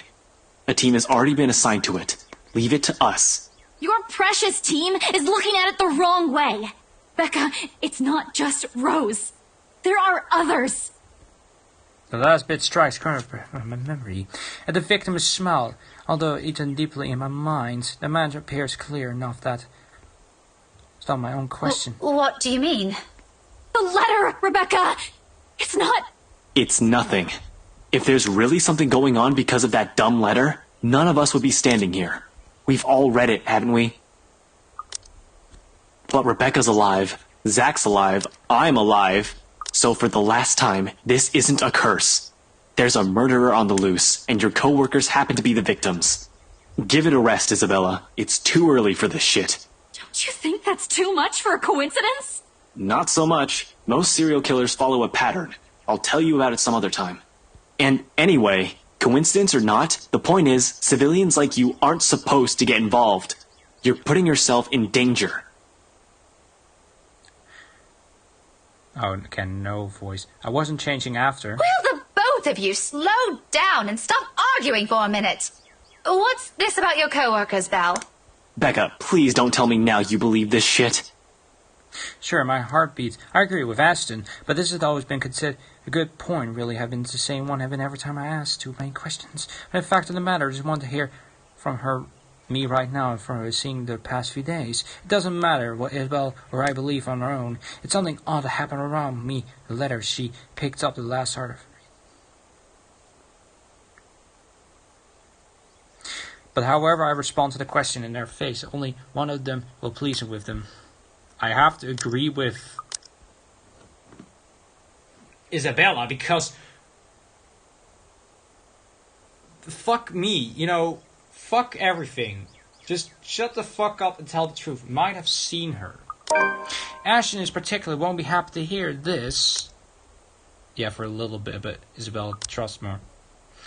A team has already been assigned to it. Leave it to us. Your precious team is looking at it the wrong way. Becca, it's not just Rose. There are others. The last bit strikes current my memory. At the victim's smile, although eaten deeply in my mind, the man appears clear enough that it's not my own question. What do you mean? The letter, Rebecca! It's not... It's nothing. If there's really something going on because of that dumb letter, none of us would be standing here. We've all read it, haven't we? But Rebecca's alive, Zach's alive, I'm alive. So for the last time, this isn't a curse. There's a murderer on the loose, and your co-workers happen to be the victims. Give it a rest, Isabella. It's too early for this shit. Don't you think that's too much for a coincidence? Not so much. Most serial killers follow a pattern. I'll tell you about it some other time. And anyway, coincidence or not, the point is, civilians like you aren't supposed to get involved. You're putting yourself in danger. Oh, again, no voice. I wasn't changing after. Will the both of you slow down and stop arguing for a minute? What's this about your co-workers, Belle? Becca, please don't tell me now you believe this shit. Sure, my heart beats. I agree with Ashton, but this has always been considered a good point, really. Have been the same one having every time I asked too many questions. But the fact of the matter, I just want to hear from her, me right now, and from her seeing the past few days. It doesn't matter what Isabel or I believe on our own. It's something odd to happen around me. The letter she picked up the last part of. But however I respond to the question in their face, only one of them will please with them. I have to agree with Isabella because fuck me, fuck everything. Just shut the fuck up and tell the truth. Might have seen her. Ashton in particular won't be happy to hear this. Yeah, for a little bit, but Isabella, trust me.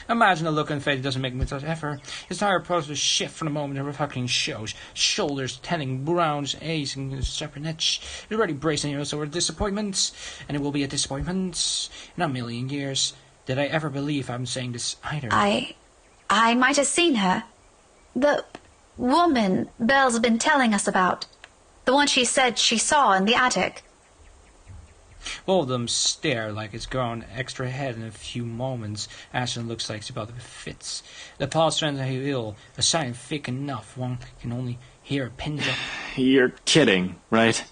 Imagine the look on face doesn't make much effort. His entire approach was shift from the moment the fucking shows. Shoulders tending browns, A's and his separate niche. He's already bracing himself over disappointments, and it will be a disappointment in a million years. did I ever believe I'm saying this either. I might have seen her. The woman Belle's been telling us about. The one she said she saw in the attic. Both of them stare like it's grown extra head in a few moments. Ashton looks like she's about to fit. The pause turns a heel, a sound thick enough one can only hear a pin drop. You're kidding, right?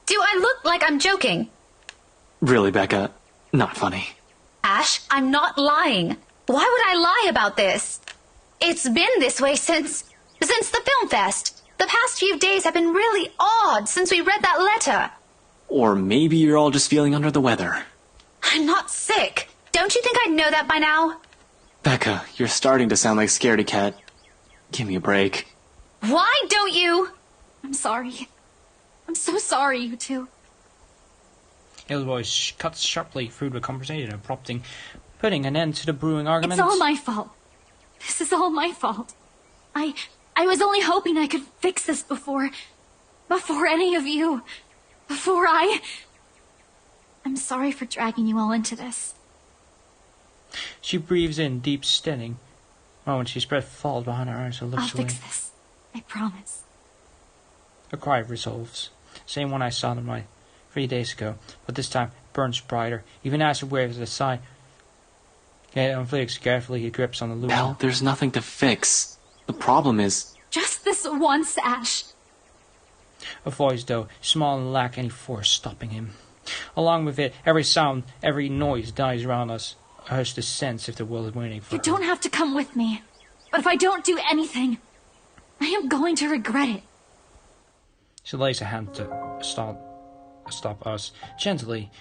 Do I look like I'm joking? Really, Becca? Not funny. Ash, I'm not lying. Why would I lie about this? It's been this way since the film fest. The past few days have been really odd since we read that letter. Or maybe you're all just feeling under the weather. I'm not sick. Don't you think I'd know that by now? Becca, you're starting to sound like Scaredy Cat. Give me a break. Why don't you? I'm sorry. I'm so sorry, you two. His voice cuts sharply through the conversation, putting an end to the brewing argument. It's all my fault. This is all my fault. I was only hoping I could fix this before any of you. I'm sorry for dragging you all into this. She breathes in, deep steadying. When she spread falls behind her eyes and looks I'll away. fix this. I promise. A cry resolves. Same one I saw them like 3 days ago, but this time burns brighter. Even as it waves aside, head on flicks carefully, he grips on the loop. Well, there's nothing to fix. The problem is... Just this once, Ash. A voice, though, small and lack any force stopping him. Along with it, every sound, every noise dies around us. I hush the sense if the world is waiting for You don't have to come with me. But if I don't do anything, I am going to regret it. She lays a hand to stop us, gently,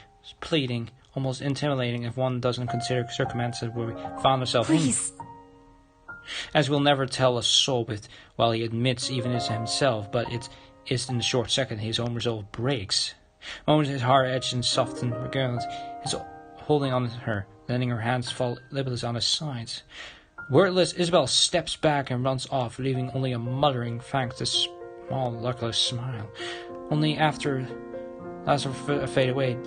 pleading, almost intimidating if one doesn't consider circumstances where we found ourselves in. Please. As we'll never tell a soul with, while he admits even as himself, but it's in the short second his own resolve breaks. Moments his heart edged and softened, regardless, his holding on to her, letting her hands fall lipless on his sides. Wordless, Isabel steps back and runs off, leaving only a muttering thanks to small, luckless smile. Only after that's fade away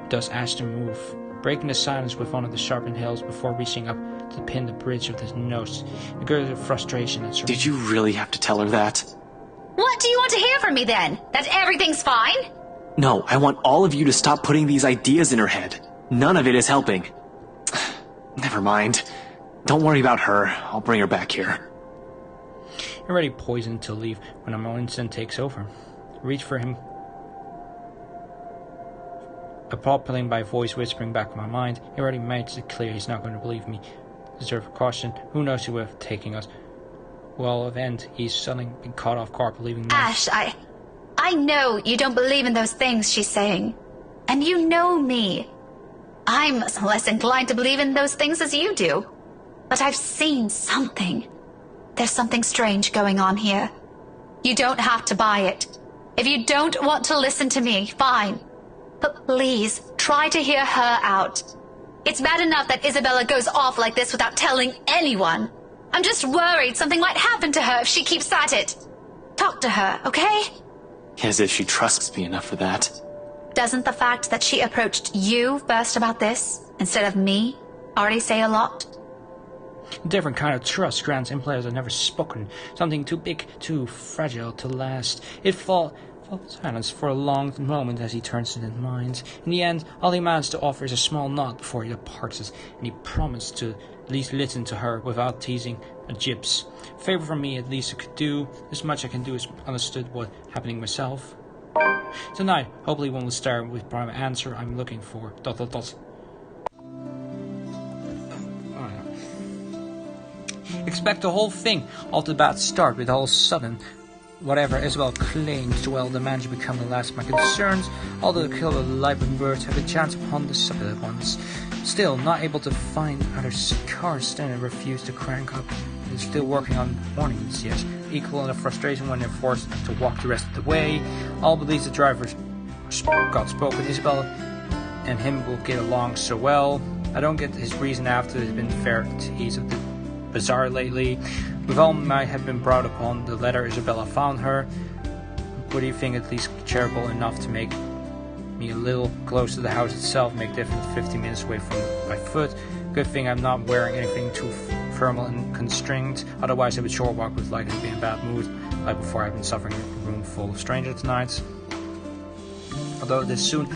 does Ashton move, breaking the silence with one of the sharp inhales before reaching up to pin the bridge of his nose. A girl of frustration and Did you really have to tell her that? What do you want to hear from me then? That everything's fine? No, I want all of you to stop putting these ideas in her head. None of it is helping. Never mind. Don't worry about her. I'll bring her back here. Already poisoned to leave when a instant takes over. Reach for him. A pulling by voice whispering back in my mind. He already makes it clear he's not going to believe me. Deserve caution. Who knows who is taking us? Well, event, he's suddenly been caught off guard believing me. Ash, I know you don't believe in those things she's saying. And you know me. I'm less inclined to believe in those things as you do. But I've seen something. There's something strange going on here. You don't have to buy it. If you don't want to listen to me, fine. But please, try to hear her out. It's bad enough that Isabella goes off like this without telling anyone. I'm just worried something might happen to her if she keeps at it. Talk to her, okay? As if she trusts me enough for that. Doesn't the fact that she approached you first about this, instead of me, already say a lot? A different kind of trust grants implayers have never spoken. Something too big, too fragile to last. It falls silence for a long moment as he turns in his mind. In the end, all he managed to offer is a small nod before he departs, and he promised to at least listen to her without teasing a jibs. Favor from me at least I could do. As much I can do is understood what's happening myself. Tonight, hopefully one will start with the prime answer I'm looking for. ... Expect the whole thing off the bat start with all sudden. Whatever Isabel claims to well demand to become the last of my concerns, although the killer life and birds have a chance upon the subject at once. Still, not able to find other cars, Stanley refused to crank up. They're still working on mornings, yes. Equal in the frustration when they're forced to walk the rest of the way. All believes the driver got spoken. Isabel and him will get along so well. I don't get his reason after it's been fair to ease of the bazaar lately. With all might have been brought upon the letter Isabella found her, would you think at least charitable enough to make me a little close to the house itself, make difference 15 minutes away from my foot. Good thing I'm not wearing anything too thermal and constrained, otherwise a short walk would likely be in a bad mood, like before I've been suffering in a room full of strangers tonight. Although this soon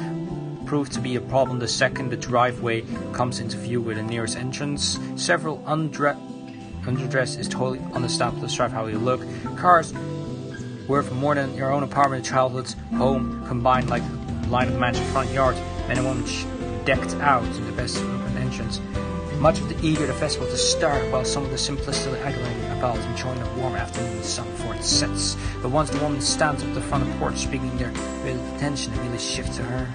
proved to be a problem the second the driveway comes into view with the nearest entrance. Several underdressed is totally understandable to describe how you look. Cars worth more than your own apartment, childhood's home combined, like a line of mansion front yard. Men and women decked out in the best open entrance. Much of the eager the festival to start, while some of the simplistically idling about enjoying the warm afternoon sun before it sets. But once the woman stands up the front of the porch speaking, their attention immediately shifts to her.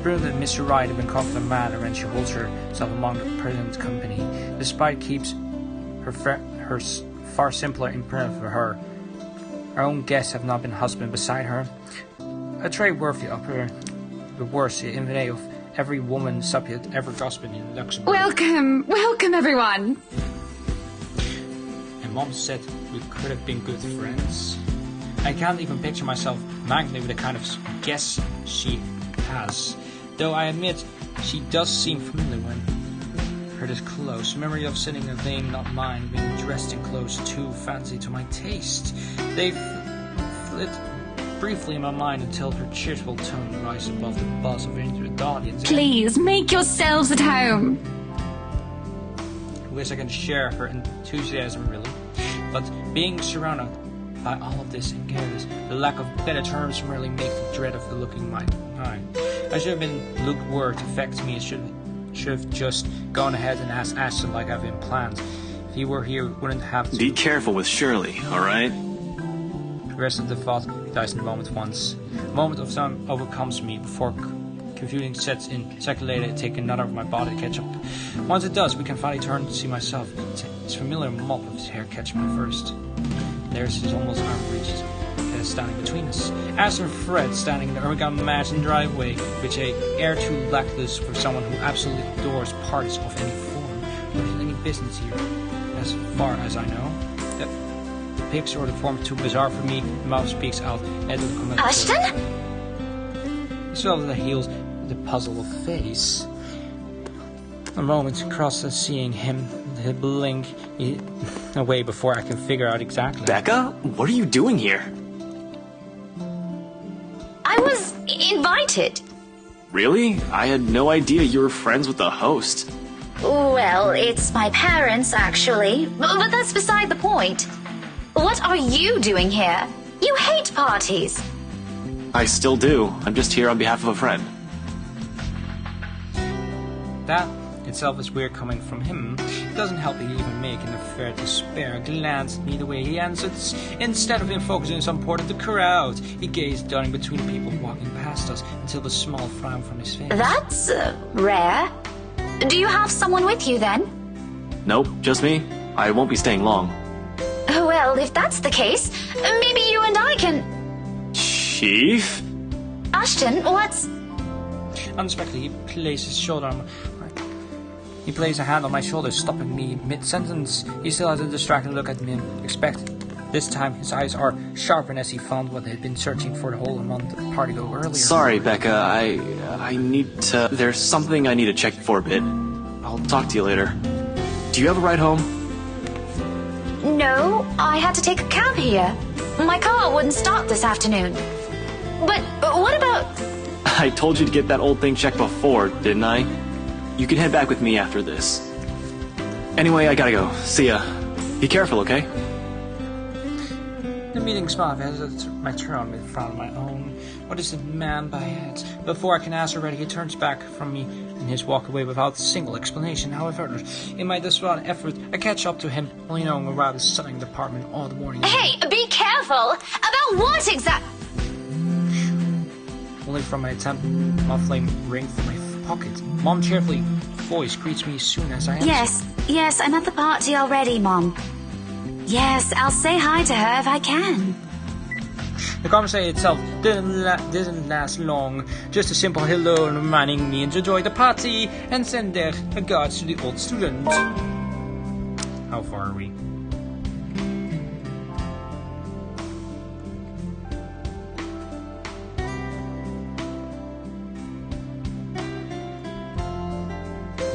Brunhilde and Mr. Wright have been confident manner, and she holds herself among the present company. Despite keeps her far simpler in print for her. Our own guests have not been husband beside her. A trait worthy of her, the worst inventory of every woman subject ever gossiping in Luxembourg. Welcome everyone. And Mom said we could have been good friends. I can't even picture myself magically with the kind of guess she has. Though I admit she does seem familiar when heard is close. Memory of sitting in a lane, not mine, being dressed in clothes too fancy to my taste. They flit briefly in my mind until her cheerful tone rises above the buzz of the audience. Please make yourselves at home. I wish I can share her enthusiasm, really. But being surrounded by all of this and the lack of better terms merely make the dread of the looking my eye. I should have been looked word to affect me. It should have just gone ahead and asked Ashton like I've been planned. If he were here, wouldn't have to. Be careful with Shirley, alright? The rest of the thought dies in a moment once. A moment of time overcomes me before confusion sets in. Second later, I take another of my body to catch up. Once it does, we can finally turn to see myself. His familiar mop of his hair catch me first. There's his almost arm reaches standing between us. Ashton and Fred standing in the Oregon Mansion driveway, which air too lackless for someone who absolutely adores parties of any form. There's any business here, as far as I know. The pics or the form too bizarre for me. The mouth speaks out. Ashton? He swelled to the heels with a puzzled face. A moment crosses seeing him. He blink away before I can figure out exactly. Becca, what are you doing here? I was invited. Really? I had no idea you were friends with the host. Well, it's my parents, actually. But that's beside the point. What are you doing here? You hate parties. I still do. I'm just here on behalf of a friend. That itself is weird coming from him. It doesn't help that he even making a fair despair glance at me the way he answers. Instead of him focusing on some part of the crowd, he gazed down between the people walking past us until the small frown from his face. That's rare. Do you have someone with you then? Nope, just me. I won't be staying long. Well, if that's the case, maybe you and I can... Chief? Ashton, what's... Unexpectedly, he placed his shoulder on He placed a hand on my shoulder, stopping me mid-sentence. He still has a distracted look at me. Expect this time his eyes are sharpened as he found what they had been searching for the whole month of the party go earlier. Sorry, Becca. I need to... There's something I need to check for a bit. I'll talk to you later. Do you have a ride home? No, I had to take a cab here. My car wouldn't start this afternoon. But what about... I told you to get that old thing checked before, didn't I? You can head back with me after this. Anyway, I gotta go. See ya. Be careful, okay? The meeting spot has my turn in front of my own. What is the man by head? Before I can ask already, he turns back from me in his walk away without a single explanation. However, in my desperate effort, I catch up to him, only knowing around his stunning department all the morning. Hey, be careful! About what exactly? Only from my attempt, muffling ring from my pocket. Mom cheerfully voice greets me as soon as I answer. Yes, I'm at the party already, Mom. Yes, I'll say hi to her if I can. The conversation itself didn't last long. Just a simple hello and reminding me to enjoy the party and send their regards to the old student. How far are we?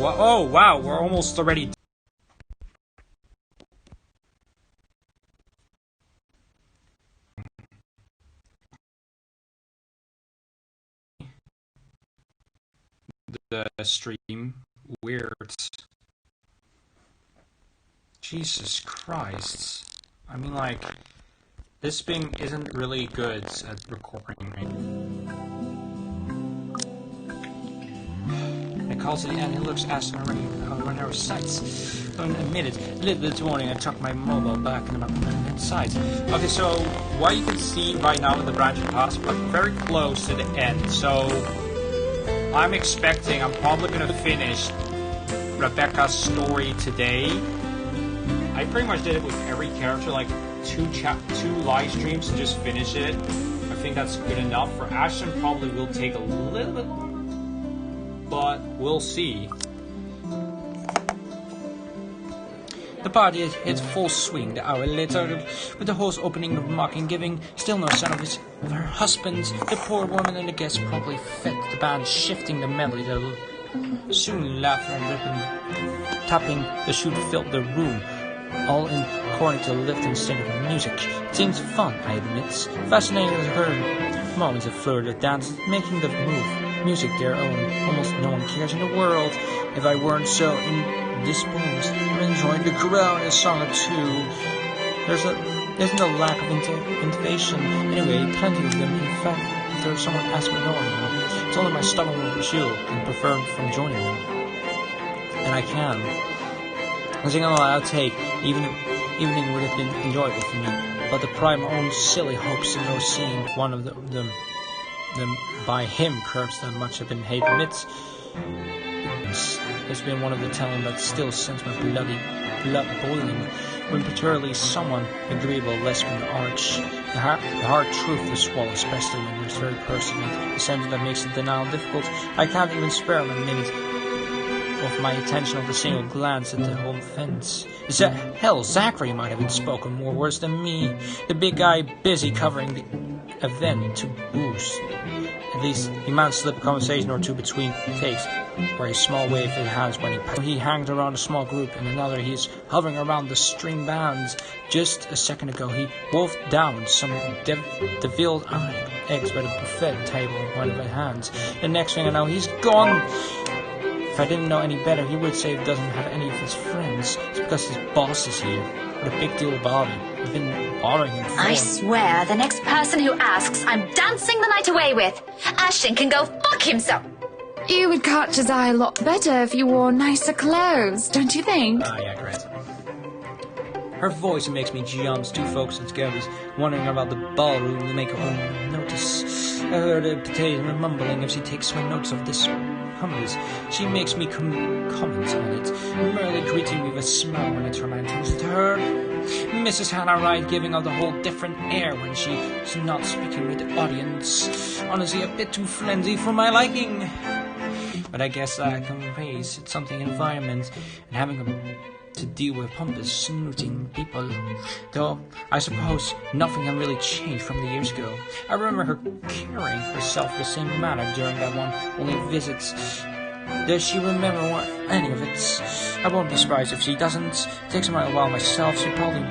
Oh, wow, we're almost already... the stream. Weird. Jesus Christ. I mean, like, this thing isn't really good at recording. It calls it and it looks as already on our sites. Admit it, late this morning I took my mobile back and I'm inside. Okay, so what you can see right now in the branching paths, we're very close to the end. So I'm expecting I'm probably gonna finish Rebecca's story today. I pretty much did it with every character, like two live streams to just finish it. I think that's good enough. For Ashton, probably will take a little bit longer, but we'll see. The party is full swing. The hour later, with the host opening the remark and giving still no sign of her husband. The poor woman and the guests probably fed the band, shifting the melody. Soon laughter and ripping, tapping the shoe filled the room, all in according to the lifting sing of the music. It seems fun, I admit. Fascinating as her moments of flirt of dance, making the music their own. Almost no one cares in the world. If I weren't so indisposed, I'm enjoying the growl in a song or two. There's no lack of innovation. Anyway, plenty of them. In fact, if there's someone asking me no, it's only my stubborn refusal and prefer from joining them. And I can. As an I'll take, evening would have been enjoyable for me, but the pride of my own silly hopes and no seeing one of them by him curbs that much have been hate amidst. It's been one of the telling that still sends my blood boiling, when particularly someone agreeable less from the arch. The hard truth to swallow, especially when you're third person, the sentence that makes the denial difficult. I can't even spare a minute of my attention of a single glance at the home fence. Hell, Zachary might have spoken more words than me. The big guy busy covering the event to boost. At least he might slip a conversation or two between takes, or a small wave of his hands when he hangs around a small group, and another he's hovering around the string bands. Just a second ago he wolfed down some deviled eggs by the buffet table in one of his hands. The next thing I know he's gone. If I didn't know any better, he would say he doesn't have any of his friends. It's because his boss is here. What a big deal about it. I've been bothering him for. I swear, the next person who asks, I'm dancing the night away with. Ashton can go fuck himself. You would catch his eye a lot better if you wore nicer clothes, don't you think? Yeah, great. Her voice makes me jump. Two folks together, wondering about the ballroom to make her own notice. I heard a potato mumbling if she takes my notes of this. She makes me comment on it, merely greeting me with a smile when I turn my attention to her. Mrs. Hannah Wright giving out a whole different air when she's not speaking with the audience. Honestly, a bit too frenzy for my liking. But I guess I can raise it's something environment and having to deal with pompous, snooting people. Though, I suppose nothing can really change from the years ago. I remember her carrying herself the same manner during that one only visits. Does she remember any of it? I won't be surprised if she doesn't. It takes a while myself. She probably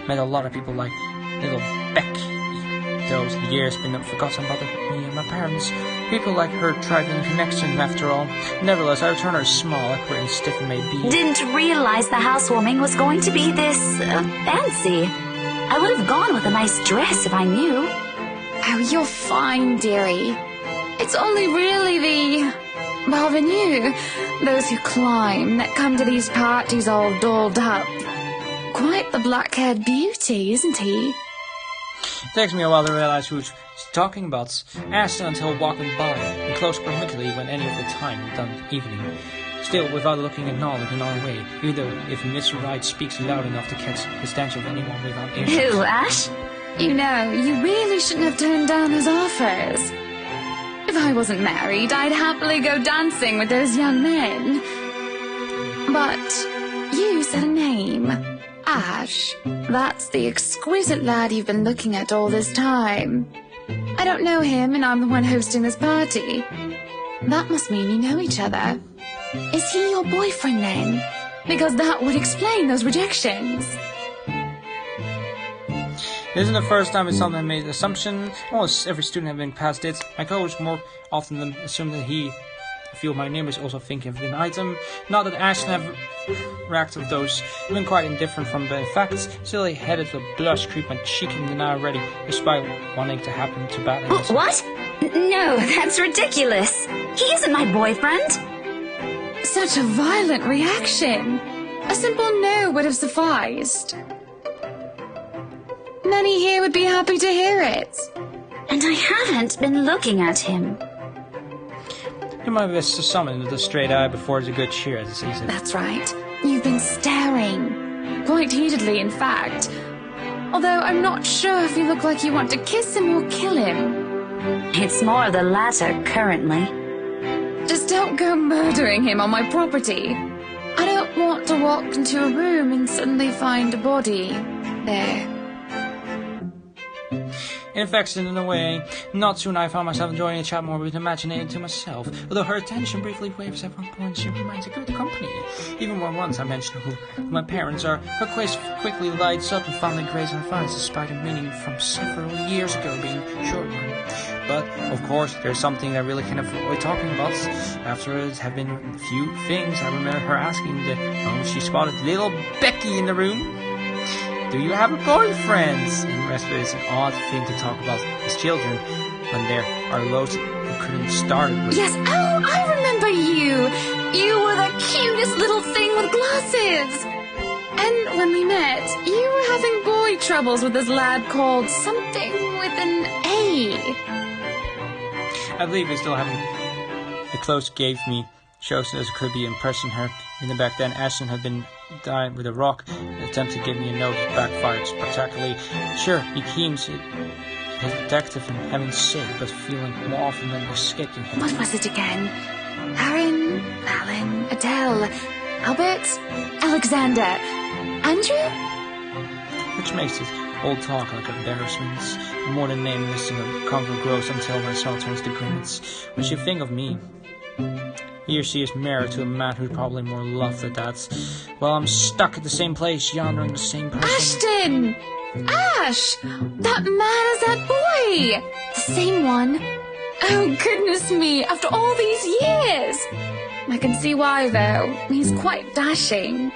met a lot of people like little Becky. Those years been forgotten about me and my parents. People like her tried in connection after all. Nevertheless, I return her small, awkward and stiff it may be. Didn't realize the housewarming was going to be this fancy. I would have gone with a nice dress if I knew. Oh, you're fine, dearie. It's only really the parvenu, those who climb, that come to these parties all dolled up. Quite the black-haired beauty, isn't he? It takes me a while to realize who she's talking about. Ashton until walking by, and close permittedly when any of the time done evening. Still, without looking acknowledged in our way, either if Mr. Wright speaks loud enough to catch the attention of anyone without earshot. Who, Ash? You know, you really shouldn't have turned down his offers. If I wasn't married, I'd happily go dancing with those young men. But you said a name. Ash. That's the exquisite lad you've been looking at all this time. I don't know him, and I'm the one hosting this party. That must mean you know each other. Is he your boyfriend then? Because that would explain those rejections. This isn't the first time it's something I made an assumption. Almost every student having passed it. My coach more often than assumed that he, a few of my neighbors also thinking of an item. Not that Ashton have reacted with those. I've been quite indifferent from the facts. Still he headed to blush creep my cheek and deny already, despite wanting to happen to bad ends. What? No, that's ridiculous. He isn't my boyfriend. Such a violent reaction. A simple no would have sufficed. Many here would be happy to hear it. And I haven't been looking at him. Do my best to summon the straight eye before it's a good cheer, as he said. That's right. You've been staring. Quite heatedly, in fact. Although I'm not sure if you look like you want to kiss him or kill him. It's more the latter currently. Just don't go murdering him on my property. I don't want to walk into a room and suddenly find a body there. In fact, in a way, not soon I found myself enjoying a chat more with imagining to myself. Although her attention briefly waves at one point, she reminds a good company. Even when once I mention who my parents are, her quest quickly lights up and finally grays on fires, despite a meaning from several years ago being a short one. But, of course, there's something I really can avoid talking about. After it have been a few things, I remember her asking the moment she spotted little Becky in the room. Do you have a boyfriend? And the rest of it is an odd thing to talk about as children when there are loads who couldn't start it with. Yes, oh, I remember you. You were the cutest little thing with glasses. And when we met, you were having boy troubles with this lad called something with an A. I believe they still haven't. The clothes gave me shows as it could be impressing her. Even back then, Ashton had been dying with a rock. The attempt to give me a note backfired spectacularly. Sure, he keeps his detective and having sake, but feeling more often than escaping him. What was it again? Aaron, Alan, Adele, Albert, Alexander, Andrew? Which makes it old talk like embarrassment. More than name listing of comfort grows until my soul turns to grins. When you think of me, he or she is married to a man who'd probably more love than that. Well, I'm stuck at the same place, yonder in the same person. Ashton! Ash! That man is that boy! The same one. Oh, goodness me, after all these years! I can see why, though. He's quite dashing.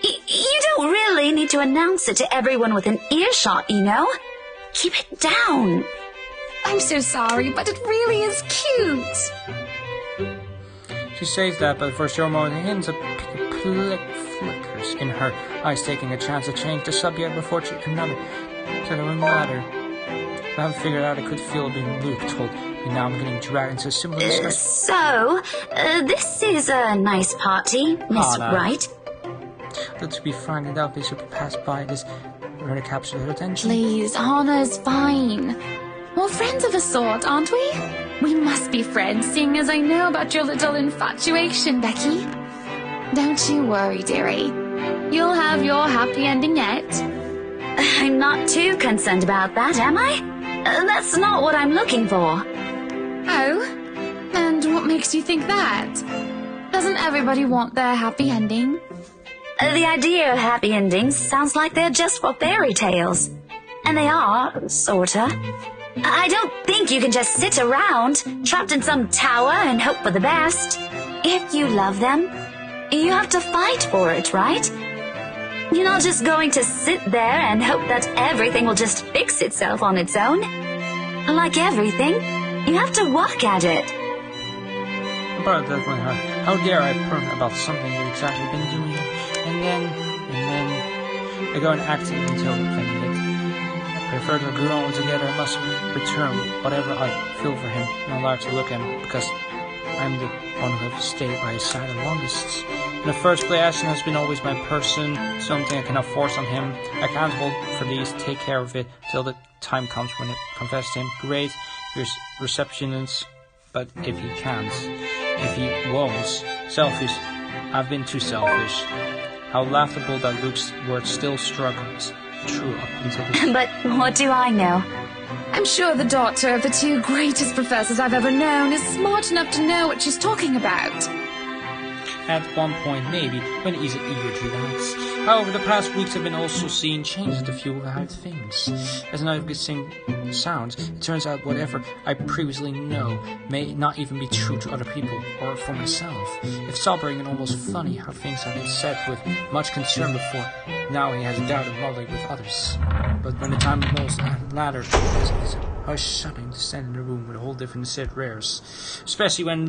You don't really need to announce it to everyone with an earshot, you know? Keep it down. I'm so sorry, but it really is cute. She says that, but for a short moment, the hints of flickers in her eyes, taking a chance to change the subject before she another. So it wouldn't matter. I haven't figured out I could feel being Luke told me now I'm getting dragged into a similar discussion. So, this is a nice party, Miss Wright. But to be frank, I doubt they should pass by this really capture her attention. Please, Anna's fine. We're friends of a sort, aren't we? We must be friends, seeing as I know about your little infatuation, Becky. Don't you worry, dearie. You'll have your happy ending yet. I'm not too concerned about that, am I? That's not what I'm looking for. Oh? And what makes you think that? Doesn't everybody want their happy ending? The idea of happy endings sounds like they're just for fairy tales. And they are, sorta. I don't think you can just sit around, trapped in some tower and hope for the best. If you love them, you have to fight for it, right? You're not just going to sit there and hope that everything will just fix itself on its own. Like everything, you have to work at it. But definitely hard. How dare I purr about something you've exactly been doing? And then I go and act it until offended. I prefer to grow on together. I must return whatever I feel for him and allow to look at him, because I'm the one who has stayed by his side the longest. In the first place, Ashton has been always my person, something I cannot force on him. I can't hold for these, take care of it till the time comes when it confess to him. Great, your receptionist, but if he can't, if he won't, selfish, I've been too selfish. How laughable that Luke's word still struggles. true up until But what do I know? I'm sure the daughter of the two greatest professors I've ever known is smart enough to know what she's talking about. At one point, maybe, when he's eager to that. However, the past weeks have been also seeing changes to few about things. As noticing sounds, it turns out whatever I previously know may not even be true to other people, or for myself. It's sobering and almost funny how things have been said with much concern before. Now he has a doubt of modeling with others. But when the time rolls ladder, it's hush-shutting to stand in the room with a whole different set rares. Especially when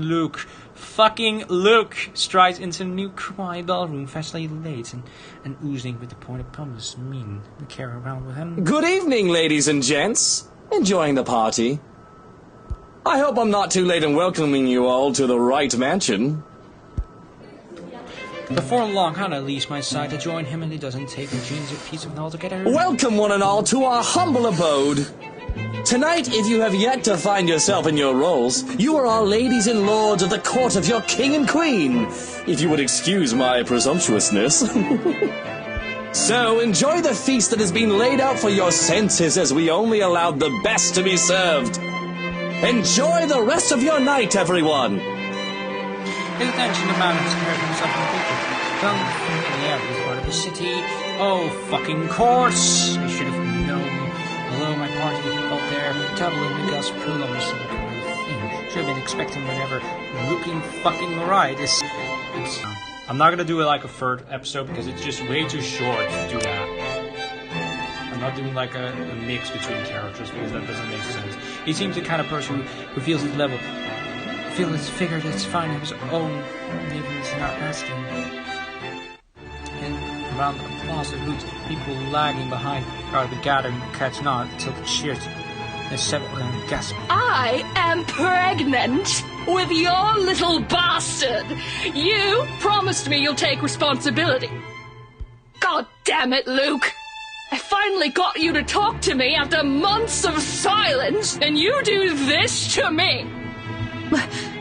fucking Luke strides into the new quiet ballroom, fashionably late and oozing with the point of pumice mean to carry around with him. Good evening, ladies and gents. Enjoying the party? I hope I'm not too late in welcoming you all to the right mansion. Before long, Hannah leaves my side to join him, and he doesn't take the jeans or piece of it altogether. Welcome one and all to our humble abode. Tonight, if you have yet to find yourself in your roles, you are our ladies and lords of the court of your king and queen, if you would excuse my presumptuousness. So, enjoy the feast that has been laid out for your senses, as we only allowed the best to be served. Enjoy the rest of your night, everyone! His attention to matters compared to himself and people. From the part of the city. Oh, fucking course! I should have known. Although my party out there, doubling the gospel of some kind of thing. Should have been expecting whatever looking fucking ride is. I'm not gonna do it like a third episode because it's just way too short to do that. I'm not doing like a mix between characters because that doesn't make sense. He seems the kind of person who feels his level. Feel it's figured it's fine of his own, maybe he's not asking. And around the plaza hoots, people lagging behind are the gathering catch not till the cheers is settled and gasp. I am pregnant with your little bastard. You promised me you'll take responsibility. God damn it, Luke. I finally got you to talk to me after months of silence, and you do this to me.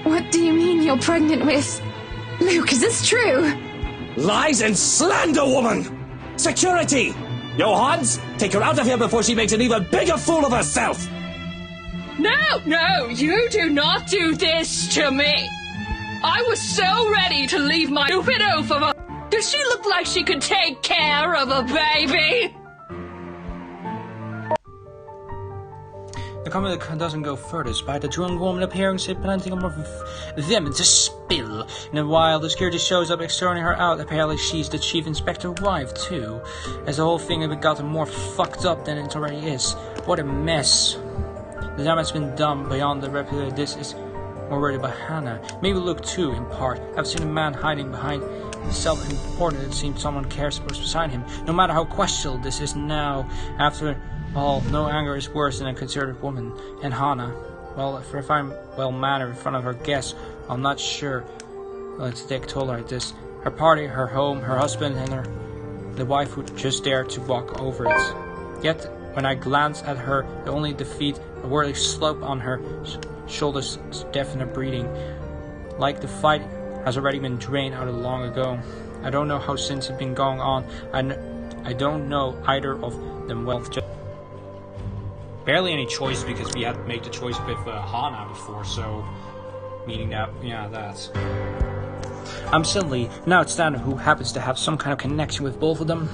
What do you mean you're pregnant with? Luke, is this true? Lies and slander, woman! Security! Johans, take her out of here before she makes an even bigger fool of herself! No, you do not do this to me. I was so ready to leave my stupid oaf of a... Does she look like she could take care of a baby? The comment doesn't go further, despite the drunk woman appearing to planting more vehement to spill. And while the security shows up extorting her out, apparently she's the chief inspector's wife too. As the whole thing had gotten more fucked up than it already is. What a mess. The damage has been done beyond the repetition. This is more worried about Hannah. Maybe Luke too, in part. I've seen a man hiding behind self-important. It seems someone cares what's beside him. No matter how questionable this is now, after all, no anger is worse than a considerate woman. And Hannah, well, if I'm well-mannered in front of her guests, I'm not sure. Let's take told her this. Her party, her home, her husband, and the wife who just dared to walk over it. Yet, when I glance at her, the only defeat, a worldly slope on her shoulders, deafening breathing. Like the fight has already been drained out of long ago. I don't know how since it's been going on. I don't know either of them well. Just barely any choices because we had to make the choice with Hannah before, so meaning that, yeah, that's. I'm suddenly an outsider who happens to have some kind of connection with both of them,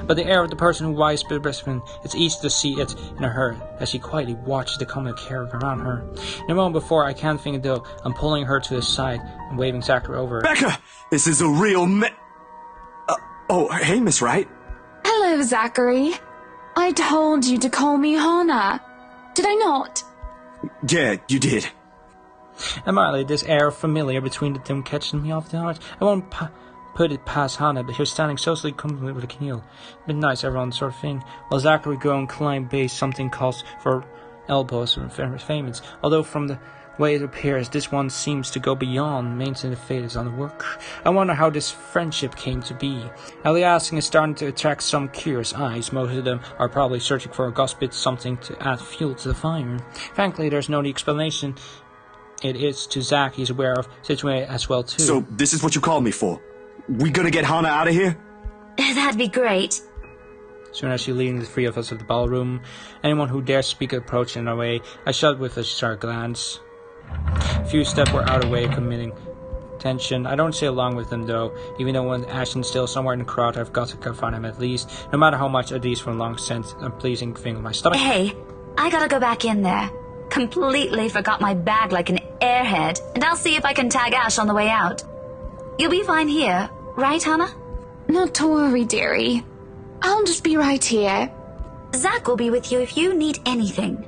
but the air of the person who wishes the best friend, it's easy to see it in her as she quietly watches the common character around her. In a moment before I can't think it though, I'm pulling her to the side and waving Zachary over. Rebecca! This is a real oh, hey, Miss Wright. Hello, Zachary. I told you to call me Hannah. Did I not? Yeah, you did. Immediately, this air of familiar between the two catches me off the heart. I won't put it past Hannah, but he's standing socially comfortably with a Keneal. Been nice, everyone, sort of thing. While Zachary go and climb base, something calls for elbows and famous. Although from the way it appears, this one seems to go beyond maintaining the fate on the work. I wonder how this friendship came to be. Ellie asking is starting to attract some curious eyes. Most of them are probably searching for a gossip, something to add fuel to the fire. Frankly, there's no explanation. It is to Zach, he's aware of situation as well too. So this is what you called me for? We gonna get Hannah out of here? That'd be great. Soon as she leading the three of us to the ballroom, anyone who dares speak approached in our way, I shut with a sharp glance. A few steps were out of the way, committing tension. I don't stay along with them though, even though when Ashton's still somewhere in the crowd, I've got to confront him at least, no matter how much of these from long sense a pleasing thing in my stomach. Hey, I gotta go back in there. Completely forgot my bag like an airhead, and I'll see if I can tag Ash on the way out. You'll be fine here, right, Hannah? Not to worry, dearie. I'll just be right here. Zach will be with you if you need anything.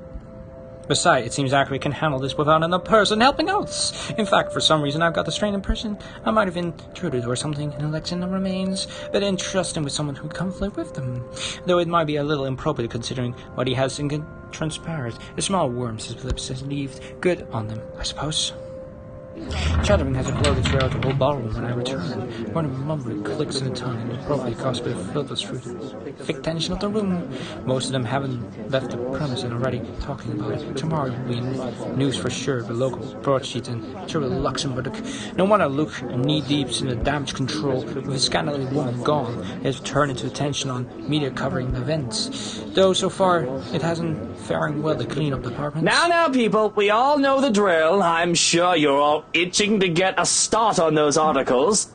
Besides, it seems Zachary can handle this without another person helping out. In fact, for some reason, I've got the strange impression I might have intruded or something in election the remains, but entrusting with someone who'd conflict with them. Though it might be a little improper considering what he has transpired. The small worms his lips has left good on them, I suppose. Chattering has exploded throughout the whole ballroom when I return. One of mumbling clicks in the tongue and probably caused a bit of filters through the thick tension of the room. Most of them haven't left the premise and already talking about it. Tomorrow will be news for sure, the local broadsheet and sure Luxembourg. No wonder Luke, knee-deep in the damage control, with his scandalous woman gone, has turned into attention on media covering the events. Though so far it hasn't faring well the clean-up department. Now, people, we all know the drill. I'm sure you're all itching to get a start on those articles.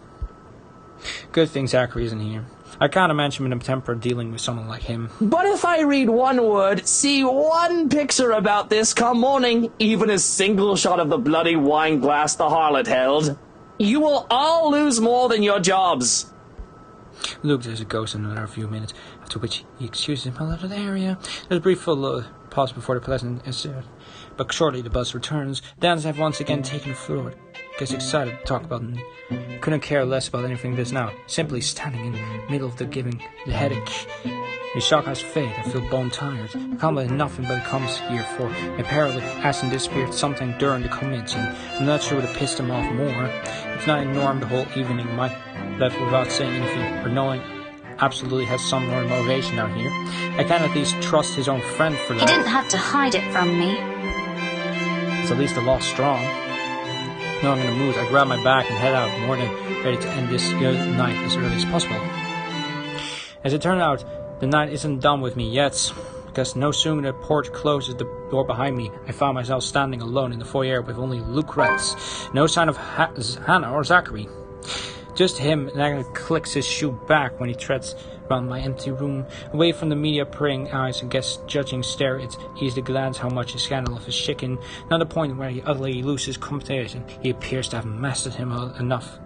Good thing Zachary isn't here. I can't imagine him in a temper dealing with someone like him. But if I read one word, see one picture about this come morning, even a single shot of the bloody wine glass the harlot held, you will all lose more than your jobs. Luke does a ghost in another few minutes, after which he excuses him out of the area. There's a brief pause before the pleasant insert. But shortly the buzz returns. Dan's have once again taken the floor. Gets excited to talk about it. Couldn't care less about anything this now. Simply standing in the middle of the giving the headache. The shock has faded. I feel bone tired. I can't believe nothing but it comes here for. Apparently Ashton disappeared something during the convention. I'm not sure what have pissed him off more. If not ignoring the whole evening, might left without saying anything or knowing absolutely has some more motivation out here. I can at least trust his own friend for that. He didn't have to hide it from me. It's at least a lot strong. Knowing in the mood, I grab my bag and head out, more than ready to end this night as early as possible. As it turned out, the night isn't done with me yet, because no sooner the porch closes the door behind me, I found myself standing alone in the foyer with only Luke Retz. No sign of Hannah or Zachary. Just him, and I clicks his shoe back when he treads around my empty room, away from the media praying eyes and guest judging stare. It's easy to glance how much his scandal of his chicken. Not the point where he utterly loses competition. He appears to have mastered him enough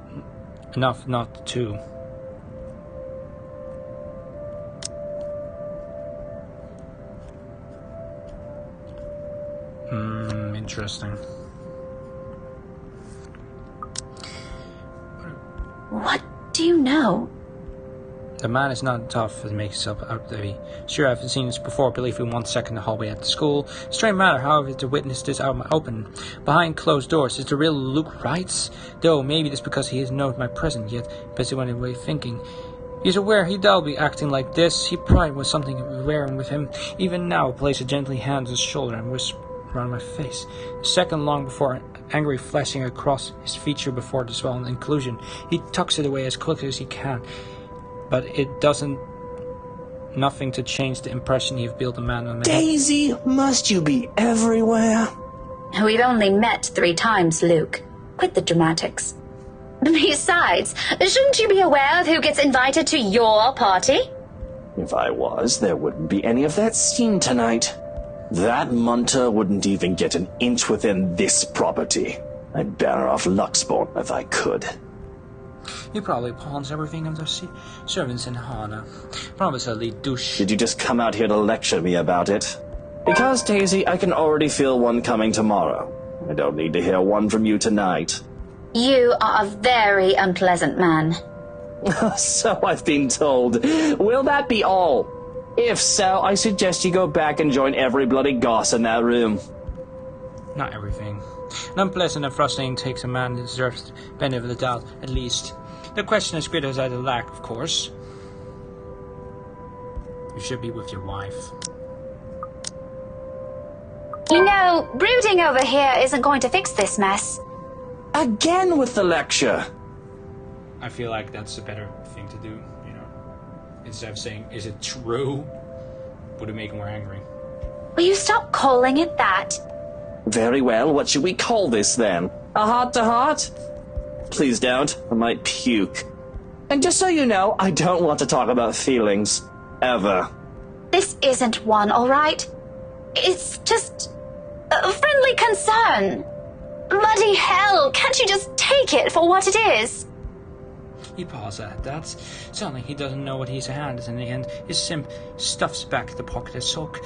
not to. Interesting. What do you know? The man is not tough as he makes himself out to be. Sure, I've seen this before, believe me, 1 second in the hallway at the school. Strange matter, however, to witness this out in my open. Behind closed doors, is the real Luke Wrights? Though, maybe it's because he hasn't known my presence yet, busy went away thinking. He's aware he'd be acting like this. He probably was something wearing with him. Even now, places gently hand on his shoulder and whisper around my face. A second long before angry flashing across his feature before the swollen inclusion. He tucks it away as quickly as he can. But it doesn't nothing to change the impression he've built a man on me. Daisy, must you be everywhere? We've only met 3 times, Luke. Quit the dramatics. Besides, shouldn't you be aware of who gets invited to your party? If I was, there wouldn't be any of that scene tonight. That munter wouldn't even get an inch within this property. I'd banner off Luxembourg if I could. He probably pawns everything of the servants in Hana. Probably douche. Did you just come out here to lecture me about it? Because, Daisy, I can already feel one coming tomorrow. I don't need to hear one from you tonight. You are a very unpleasant man. So I've been told. Will that be all? If so, I suggest you go back and join every bloody goss in that room. Not everything. An unpleasant and frustrating takes a man that deserves the benefit of the doubt, at least. The question is great as I lack, of course. You should be with your wife. You know, brooding over here isn't going to fix this mess. Again with the lecture. I feel like that's a better thing to do, you know. instead of saying, is it true? Would it make him more angry? Will you stop calling it that? Very well, what should we call this then? A heart-to-heart? Please don't, I might puke. And just so you know, I don't want to talk about feelings. Ever. This isn't one, all right? It's just a friendly concern. Bloody hell, can't you just take it for what it is? He paused at that. Suddenly he doesn't know what his hand is in the end. His simp stuffs back the pocket of sock.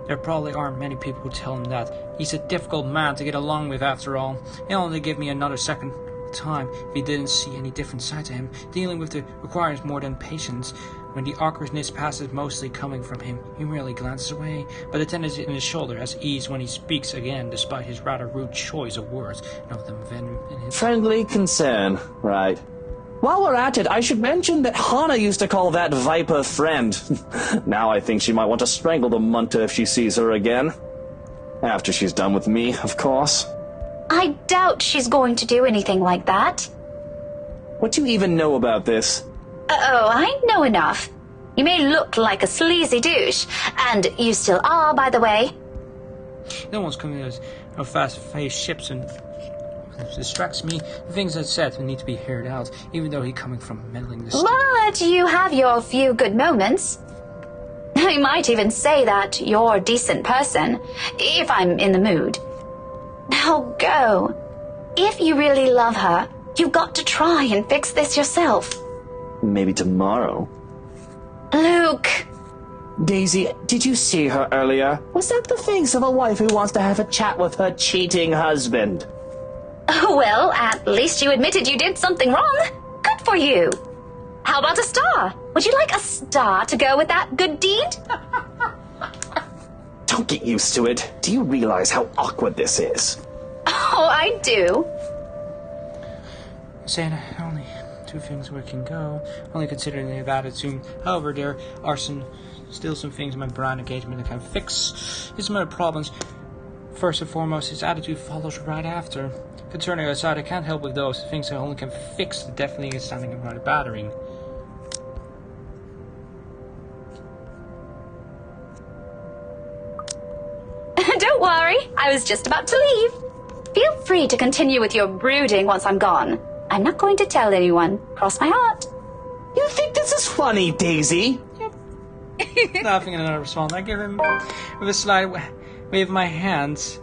There probably aren't many people who tell him that. He's a difficult man to get along with after all. He'll only give me another second time if he didn't see any different side to him. Dealing with it requires more than patience. When the awkwardness passes mostly coming from him, he merely glances away, but the tenderness in his shoulder has eased when he speaks again, despite his rather rude choice of words, and of the venom in his... Friendly concern, right. While we're at it, I should mention that Hana used to call that viper friend. Now I think she might want to strangle the munta if she sees her again. After she's done with me, of course. I doubt she's going to do anything like that. What do you even know about this? Oh, I know enough. You may look like a sleazy douche, and you still are, by the way. No one's coming as fast-paced ships and distracts me. The things I said need to be heard out, even though he coming from meddling this. But you have your few good moments. I might even say that you're a decent person, if I'm in the mood. Now go. If you really love her, you've got to try and fix this yourself. Maybe tomorrow. Luke. Daisy, did you see her earlier? Was that the face of a wife who wants to have a chat with her cheating husband? Well, at least you admitted you did something wrong. Good for you. How about a star? Would you like a star to go with that good deed? Don't get used to it. Do you realize how awkward this is? Oh, I do. Saying only two things where it can go, only considering the attitude. However, there are still some things in my brand engagement that can fix. His some other problems. First and foremost, his attitude follows right after. Concerning aside, I can't help with those things I only can fix. Definitely is standing around a battering. Don't worry, I was just about to leave. Feel free to continue with your brooding once I'm gone. I'm not going to tell anyone. Cross my heart. You think this is funny, Daisy? Yep. Laughing in another response, I give him with a slight wave of my hands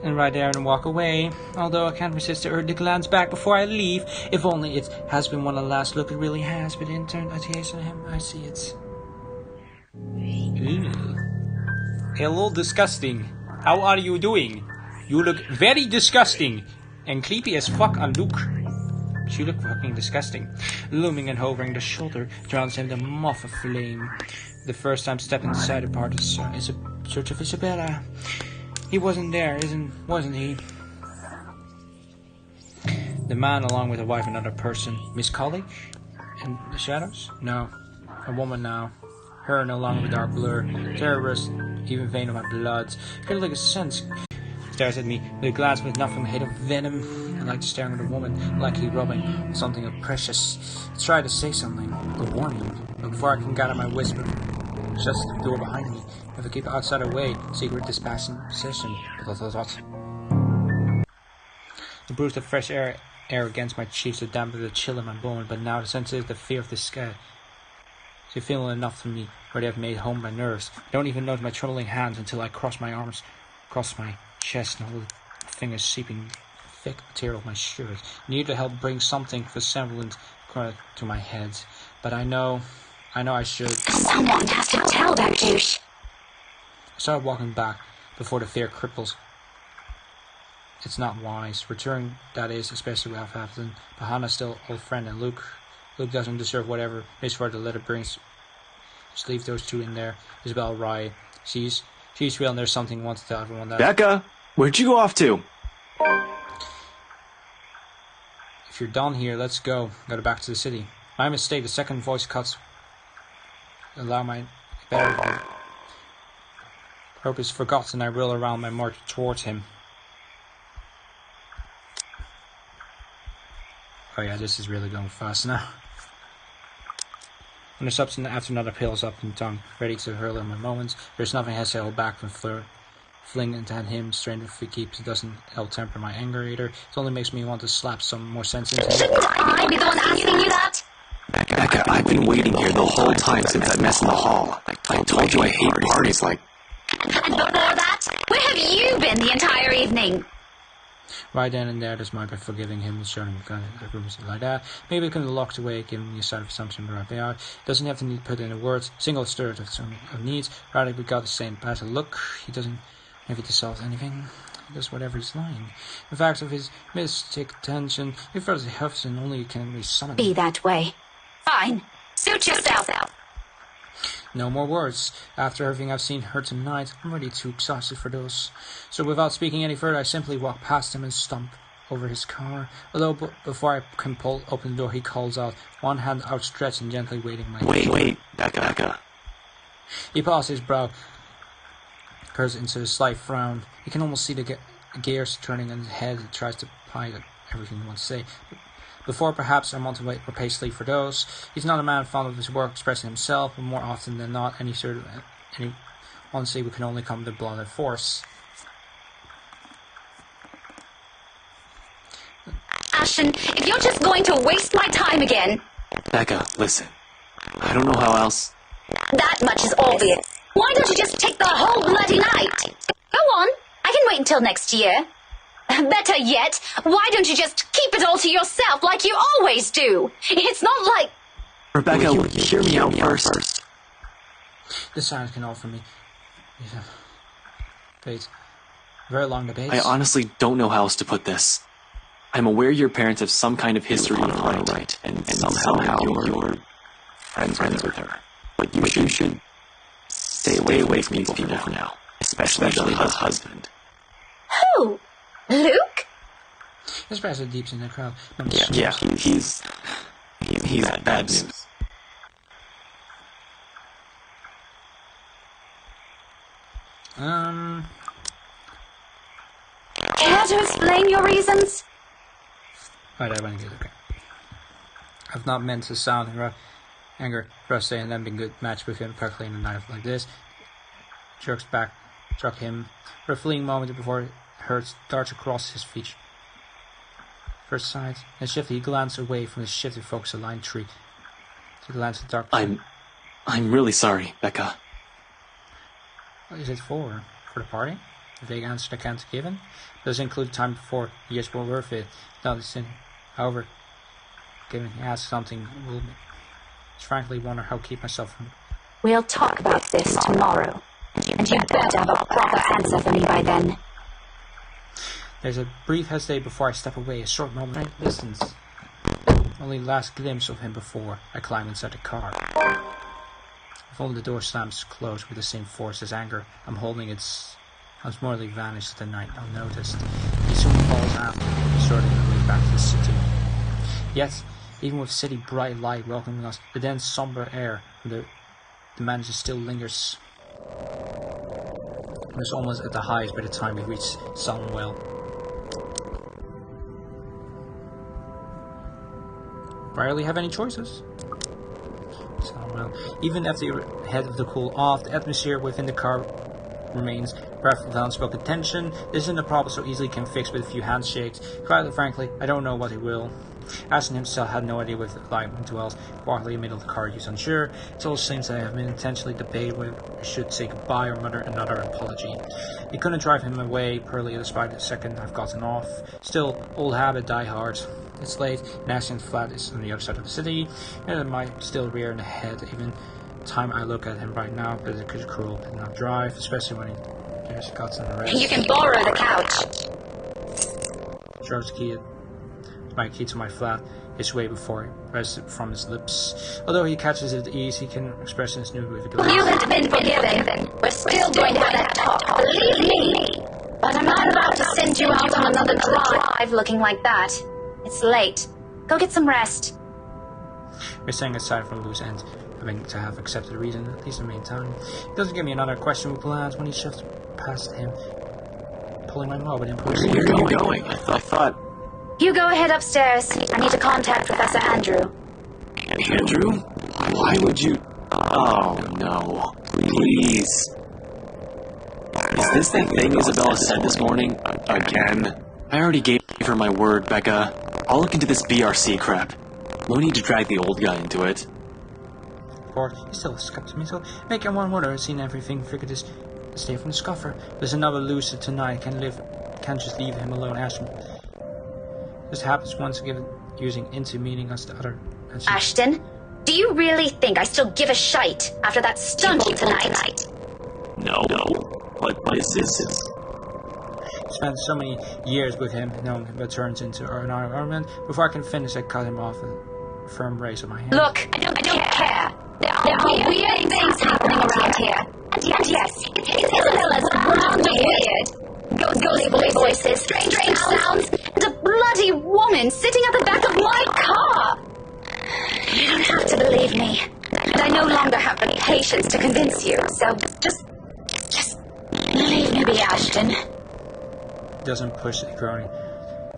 and right there and walk away. Although I can't resist the urge to glance back before I leave. If only it has been one of the last look it really has. But in turn, I taste on him. I see it. A little disgusting. How are you doing? You look very disgusting. And creepy as fuck on Luke. She looked fucking disgusting. Looming and hovering the shoulder drowns him the moth of flame. The first time stepping inside the part is a search of Isabella. He wasn't there, wasn't he? The man along with a wife and another person. Miss Colley? In the shadows? No. A woman now. Her no longer with dark blur. Terrorist, even vein of my blood. Feel like a sense. Stares at me with a glance with nothing hid of venom. I like to stare at the woman, like he rubbing something of precious. I try to say something, a warning, but before I can gather my whisper, shuts the door behind me. If I keep outside the way, secret dispassion session. The bruise of fresh air against my cheeks to dampen the chill in my bone, but now the sense is the fear of the sky. She feeling enough for me, where they have made home my nerves. I don't even notice my trembling hands until I cross my arms across my chest and hold my fingers seeping thick material of my shirt. Need to help bring something for semblance to my head. But I know I should. Someone has to tell that douche. I started walking back before the fear cripples. It's not wise. Return, that is, especially after Hafton. But Hannah's still old friend, and Luke doesn't deserve whatever misfortune the letter brings. Just leave those two in there. Isabel Rye. She's real, and there's something wants to tell everyone that. Becca, where'd you go off to? If you're done here, let's go. Go back to the city. My mistake. The second voice cuts. Allow my better purpose forgotten. I roll around my march towards him. Oh yeah, this is really going fast now. When the substance after another pills up and tongue, ready to hurl in my moments, there's nothing has to hold back from fling into him, strain if he keeps, it doesn't help temper my anger either. It only makes me want to slap some more sense into him. Shouldn't I be the one asking you that? Rebecca, I've been waiting here the whole time since that mess in the hall. I told you I hate parties like... And before that, where have you been the entire evening? Right then and there, there's my by forgiving him and showing him the rooms like that. Maybe it can be locked away, giving me a side of assumption right they are. Doesn't have to need put in the words, single stirred of needs. Rather, we got the same battle look. He doesn't have to solve anything. He does whatever he's lying. In fact, of his mystic tension, he further huffs and only can be summoned. Be that way. Fine. Suit yourself. No more words. After everything I've seen her tonight, I'm already too exhausted for those. So without speaking any further, I simply walk past him and stomp over his car. Although before I can open the door, he calls out, one hand outstretched and gently waiting my... Wait, Becca. He pauses, his brow curves into a slight frown. You can almost see the gears turning in his head. He tries to hide everything he wants to say. Before perhaps I want to wait rapaciously for those. He's not a man fond of his work, expressing himself, but more often than not, any honesty we can only come to blood and force. Ashton, if you're just going to waste my time again... Becca, listen. I don't know how else... That much is obvious. Why don't you just take the whole bloody night? Go on, I can wait until next year. Better yet, why don't you just keep it all to yourself like you always do? It's not like... Rebecca, hear me out first. The silence can offer me... Debate. Very long debates. I honestly don't know how else to put this. I'm aware your parents have some kind of history in right, and somehow you're friends with her. But you should stay away from these people for now. Especially the husband. Who? Luke? His presence deeps in the crowd. Yeah, he's bad news. Care to explain your reasons? Right, I want to get okay. I've not meant to sound in anger, frustrated, and then been good match with him perfectly in a night like this. Struck him for a fleeting moment before it hurts, darts across his feet. First sight, and shifty, he glanced away from his shifted focus of line tree. To glance at the dark. I'm really sorry, Becca. What is it for? For the party? The vague answer I can't give him. Does include time before. Years were worth it. Not the sin. However, given he asks something, will frankly wonder how to keep myself from. We'll talk about this tomorrow. And you better have a proper answer for me by then. There's a brief hesitation before I step away, a short moment of distance. Only last glimpse of him before I climb inside the car. If only the door slams closed with the same force as anger, I'm holding its unsmoothly vanished the night unnoticed. He soon falls after, starting the way back to the city. Yet, even with city bright light welcoming us, the dense somber air from the manager still lingers. It was almost at the highest by the time we reached Sunwell. Rarely have any choices. Sunwell. Even after the head of the cool off, the atmosphere within the car remains breath with unspoken tension. This isn't a problem so easily can fix with a few handshakes. Quite frankly, I don't know what he will. Ashton himself had no idea where the light dwells. Partly in the middle of the car, he's unsure. It all seems that I have been intentionally debated whether I should say goodbye or mutter another apology. It couldn't drive him away purely despite the second I've gotten off. Still, old habit die hard. It's late, and Ashton's flat is on the other side of the city, and it might still rear in the head even time I look at him right now, but it could cruel to not drive, especially when there's cuts on the rest. You can borrow the couch. Throws my key to my flat his way before it rests from his lips. Although he catches it at ease, he can express his new with a glance. You haven't been forgiven. We're still going to have that talk, believe me. But I'm not about to send you out on another drive looking like that. It's late. Go get some rest. We're staying aside from loose ends, having to have accepted the reason, at least in the meantime. He doesn't give me another questionable glance when he shoves past him, pulling my mob and imposing. Where are you going? I thought... You go ahead upstairs. I need to contact Professor Andrew. Andrew? Why would you... Oh, no. Please. Is this that thing Isabella said this morning? Again? I already gave her my word, Becca. I'll look into this BRC crap. No need to drag the old guy into it. He's still skeptical. Making one wonder, I've seen everything, figured this stay from the scuffer. There's another lucid tonight, can't just leave him alone, Ashton. This happens once again, using into meaning us the other. Ashton, do you really think I still give a shite after that stunt you pulled tonight? No. What is this? Spent so many years with him, knowing him, but turns into an environment. Before I can finish, I cut him off a firm raise on my hand. Look, I don't care. There are weird things happening around here. And yes, Isabella's wildly weird. Ghostly voices, strange sounds, and a bloody woman sitting at the back of my car. You don't have to believe me. And I no longer have any patience to convince you, so just leave me be, Ashton. Doesn't push it, groaning.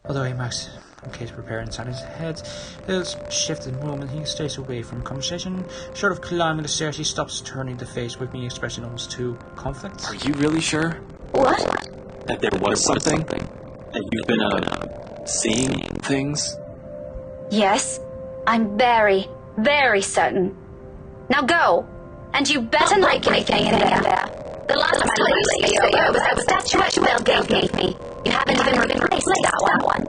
Although he makes in case prepare inside his head. His shifted moment, he stays away from conversation. Short of climbing the stairs, he stops, turning the face with me, expressing almost two conflicts. Are you really sure? What? That there was something? That you've been, seeing things? Yes, I'm very, very certain. Now go! And you better not break anything in there. The last time I laid was that statue Will gave me. You haven't even replaced that one.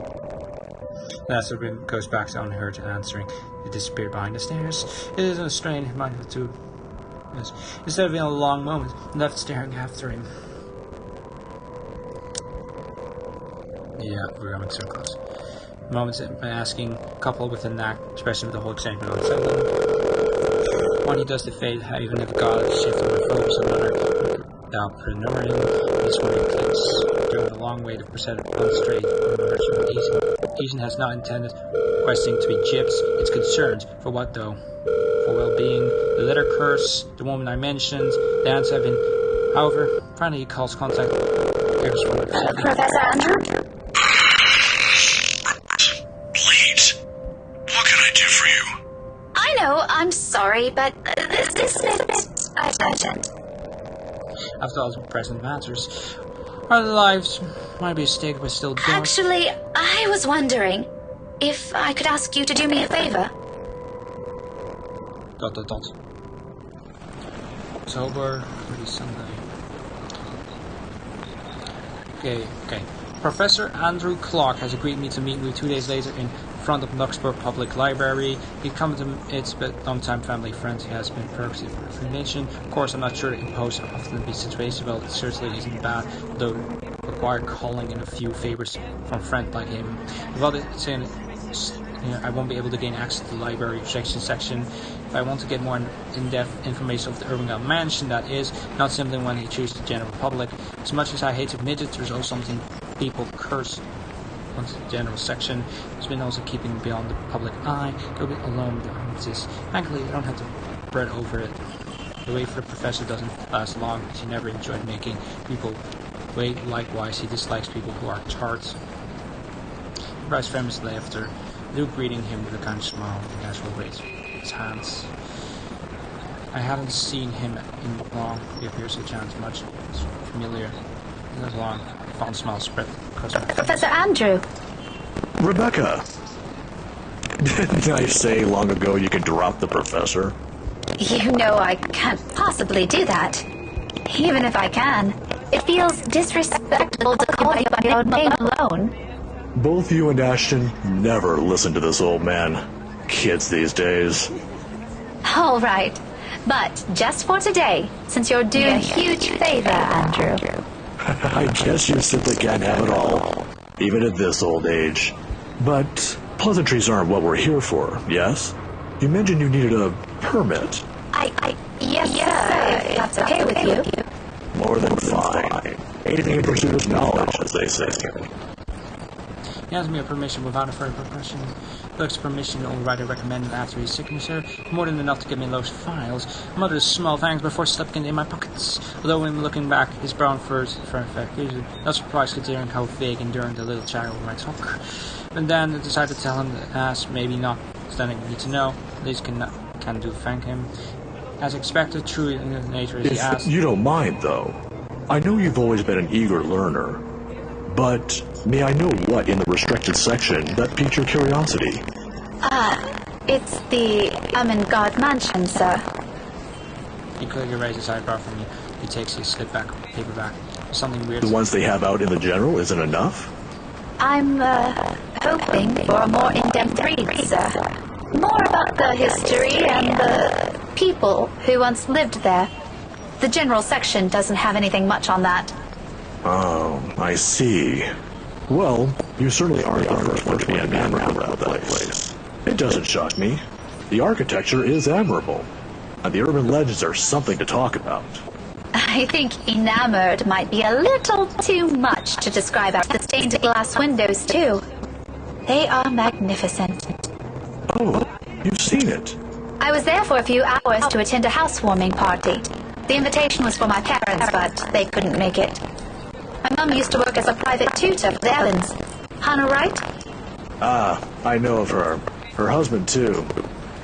Lasser goes back on her to answering. He disappeared behind the stairs. It is a strain, mindful too. Instead of being a long moment, left staring after him. Yeah, we're going so close. Moments by asking, coupled with a knack, especially with the whole exchange between something. When he does the fade, I even have got a shift in my focus on another. Without prenummerating, this one clicks. During a long way to present one straight Ethan has not intended requesting to be gyps. It's concerns. For what though? For well-being. The letter curse, the woman I mentioned, the answer have been. However, finally he calls contact. Professor Andrew? Please. What can I do for you? I know, I'm sorry, but this is a bit urgent. After all, the present matters. Our lives might be a stake, but still don't. Actually, I was wondering if I could ask you to do me a favor. ... October, pretty Sunday. Okay. Professor Andrew Clark has agreed me to meet me 2 days later in front of Knoxburg Public Library. He come to its long-time family friend. He has been purposely for information. Of course, I'm not sure to impose often be situated, but it certainly isn't bad, though require calling in a few favors from a friend like him. Without it saying, I won't be able to gain access to the library section. If I want to get more in-depth information of the Irvingale Mansion, that is, not simply when he chooses the general public. As much as I hate to admit it, there's also something people curse on the general section. It's been also keeping beyond the public eye. Go alone with the armistice. Thankfully, I don't have to bread over it. The wait for the professor doesn't last long, as he never enjoyed making people wait. Likewise, he dislikes people who are tarts. Bryce famous laughter. Luke greeting him with a kind of smile. The guys will raise his hands. I hadn't seen him in long. He appears to challenge much. It's familiar. It was long. A fond smile spread across my face. Professor Andrew. Rebecca! Didn't I say long ago you could drop the professor? You know I can't possibly do that. Even if I can, it feels disrespectful to call you by your name alone. Both you and Ashton never listen to this old man. Kids these days. All right, but just for today, since you're doing a huge favor, Andrew. I guess you simply can't have it all, even at this old age. But pleasantries aren't what we're here for, yes? You mentioned you needed a permit. Yes, sir, if that's okay with you. More than fine. Anything in pursuit of knowledge, as they say. He hands me a permission without a further question. Looks permission only writer recommended after his signature. More than enough to give me those files. Muttered small thanks before slipping in my pockets. Although when looking back, his brown furs for effect. Not surprised considering how vague and during the little chat over my talk. And then I decided to tell him to ask, maybe not. Standing need to know. At least can can do thank him. As expected, true in his nature, he asked. If you don't mind, though, I know you've always been an eager learner, but may I know what in the restricted section that piqued your curiosity? It's the God mansion, sir. He quickly raises his eyebrow from you. He takes his slip-back paperback. Something weird. The ones they have out in the general isn't enough? I'm, hoping for a more in-depth read, sir. More about the history and the people who once lived there. The general section doesn't have anything much on that. Oh, I see. Well, you certainly aren't the first one to be enamored around that place. It doesn't shock me. The architecture is admirable, and the urban legends are something to talk about. I think enamored might be a little too much to describe the stained glass windows, too. They are magnificent. Oh, you've seen it. I was there for a few hours to attend a housewarming party. The invitation was for my parents, but they couldn't make it. My mum used to work as a private tutor for the Evans. Hannah Wright? Ah, I know of her. Her husband, too.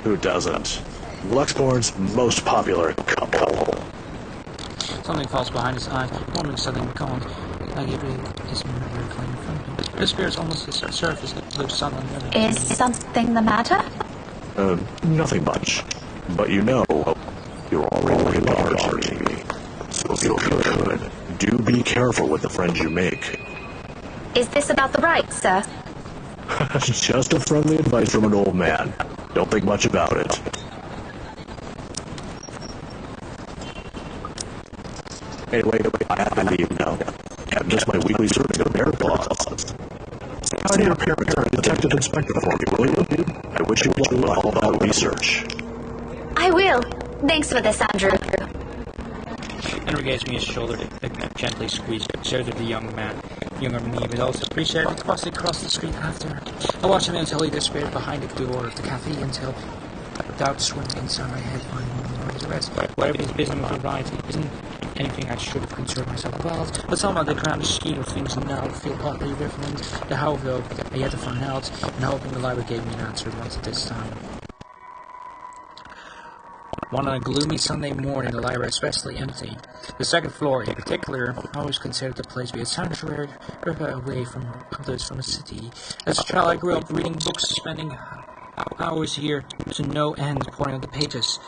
Who doesn't? Luxborn's most popular couple. Something falls behind his eye, forming something gone. Like it is memory claiming from him. His spirit's almost the surface that looks suddenly. Is something the matter? Nothing much. But you know, you're already large, me. So if you could, do be careful with the friends you make. Is this about the right, sir? Just a friendly advice from an old man. Don't think much about it. Anyway, I have to leave now. Have just my weekly serving of bear claws. I need a parent detective inspector for me, will you? I wish you luck with all that research. I will. Thanks for this, Andrew. Henry gave me his shoulder to gently squeeze it. Shared with the young man. Younger than me, but also appreciated it. Crossed the street after. I watched him until he disappeared behind the door of the cafe until doubt swimming inside my head finally the rest. Whatever his business was right, it isn't anything I should have concerned myself about. But somehow the grand scheme of things now feel partly different. The how, though, I yet to find out, and hoping the library gave me an answer once at this time. One on a gloomy Sunday morning, the library especially empty. The second floor, in particular, always considered the place to be a sanctuary, away from others from the city. As a child, I grew up reading books, spending hours here to no end, poring on the pages,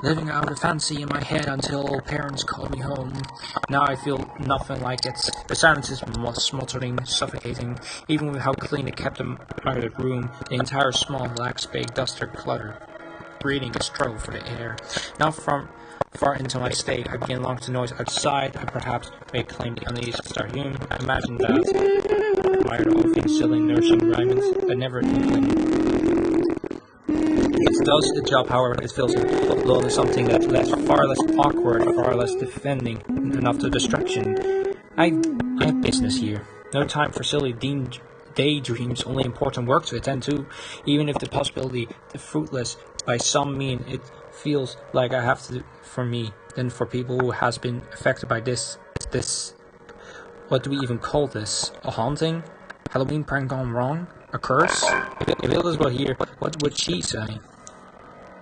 living out a fancy in my head until parents called me home. Now I feel nothing like it. The silence is smoldering, suffocating, even with how clean it kept the room. The entire small, relaxed, big duster clutter. Breathing a struggle for the air. Now from far into my state, I begin longing to noise outside. I perhaps may claim the uneasy start human. Imagine that. Admired all things silly, nourishing rhymes, but never thinking. It does the job, however, it feels little to something that's far less awkward, far less defending, enough to distraction. I have business here. No time for silly daydreams, only important work to attend to. Even if the possibility is fruitless, by some mean it feels like I have to for me, than for people who has been affected by this, what do we even call this? A haunting? Halloween prank gone wrong? A curse? If Hilda's were here, what would she say?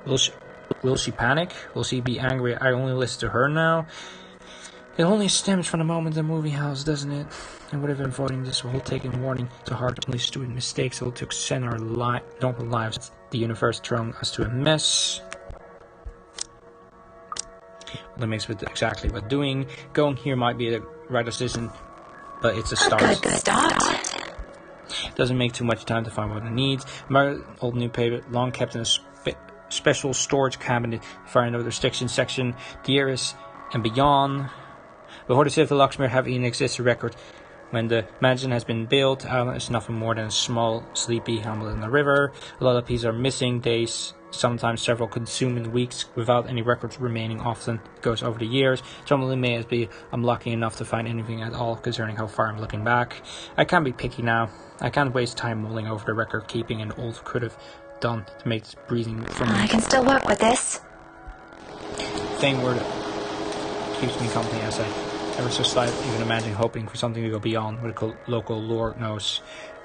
Will she panic? Will she be angry I only listen to her now? It only stems from the moment in the movie house, doesn't it? I would have been avoiding this whole taking warning to heart, only stupid mistakes that took send our normal lives. The universe thrown us to a mess. Well, that makes with exactly what doing. Going here might be the right decision, but it's a start. A good start. Doesn't make too much time to find what it needs. My old newspaper, long kept in a special storage cabinet, far into the restriction section, the Iris and beyond. Before the city of Luxmere have even existed record, when the mansion has been built, Island is nothing more than a small, sleepy hamlet in the river. A lot of pieces are missing, days, sometimes several consuming weeks, without any records remaining. Often it goes over the years. Some may as be I'm lucky enough to find anything at all concerning how far I'm looking back. I can't be picky now. I can't waste time mulling over the record keeping and old could have done to make this breathing from me. I can still work with this. Same word keeps me company, I say. Ever so slight, even imagine hoping for something to go beyond what a local lore knows.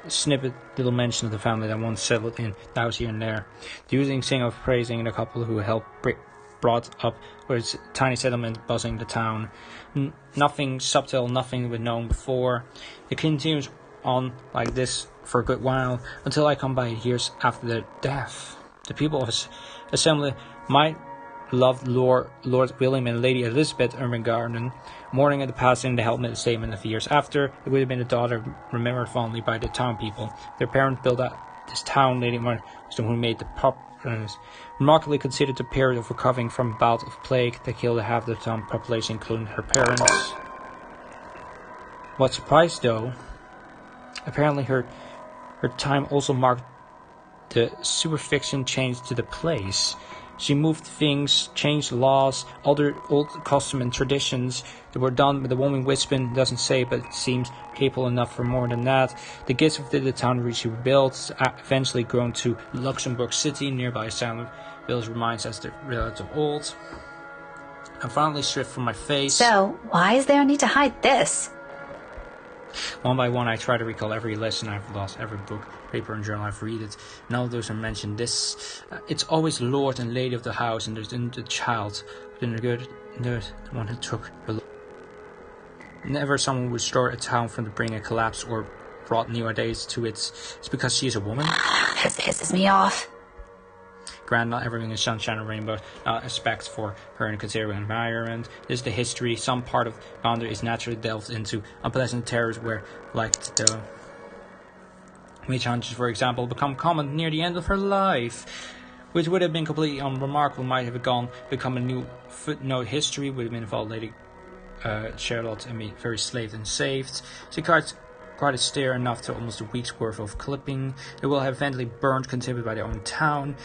snippet little mention of the family that once settled in the house here and there. The using sing of praising the couple who helped brought up was a tiny settlement buzzing the town. Nothing subtle, nothing we'd known before. It continues on like this for a good while until I come by years after their death. The people of assembly might love Lord William and Lady Elizabeth Ermengarden. Mourning at the passing, they held me the statement of years after. It would have been a daughter remembered fondly by the town people. Their parents built out this town. Lady Martin was the one who made the remarkably considered the period of recovering from a bout of plague that killed half the town population, including her parents. What surprised, though, apparently her time also marked the superfiction change to the place. She moved things, changed laws, altered old customs and traditions that were done, but the woman whispering doesn't say, but it seems capable enough for more than that. The gates of the town she rebuilt, eventually grown to Luxembourg City, nearby Salem Village remains as the relative old. I'm finally stripped from my face. So, why is there a need to hide this? One by one, I try to recall every lesson I've lost, every book, paper, and journal I've read it. None of those are mentioned. It's always Lord and Lady of the house, and there's the child, then the one who took below. Never someone would restore a town from the brink of collapse or brought new days to its. It's because she is a woman. This pisses me off. Grand, not everything is sunshine and rainbow, not respect for her and considering environment. This is the history. Some part of boundary is naturally delved into unpleasant terrors where, like the witch hunters, for example, become common near the end of her life, which would have been completely unremarkable, might have become a new footnote. History would have been involved Lady Charlotte and me very slaved and saved. She quite a stare enough to almost a week's worth of clipping. It will have eventually burned, consumed by their own town.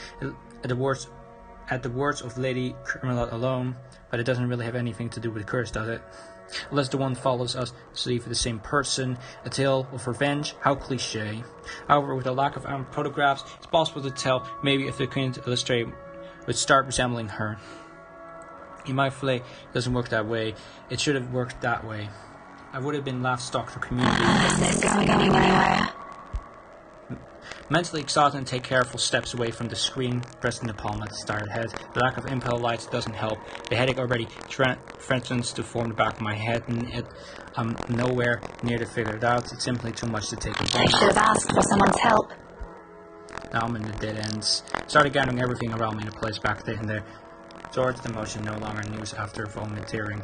At the words of Lady Carmelot alone, but it doesn't really have anything to do with the curse, does it? Unless the one follows us to leave for the same person, a tale of revenge, how cliche. However, with a lack of photographs, it's possible to tell maybe if the Queen illustrator would start resembling her. In my play, it doesn't work that way. It should have worked that way. I would have been last stock for community. Is this going anywhere? Mentally exhausted and take careful steps away from the screen, pressing the palm at the tired head. The lack of impel lights doesn't help. The headache already threatens to form the back of my head, and I'm nowhere near to figure it out. It's simply too much to take in. I should have asked for someone's help. Now I'm in the dead ends. Started gathering everything around me in a place back there and there. George's emotion no longer news after volunteering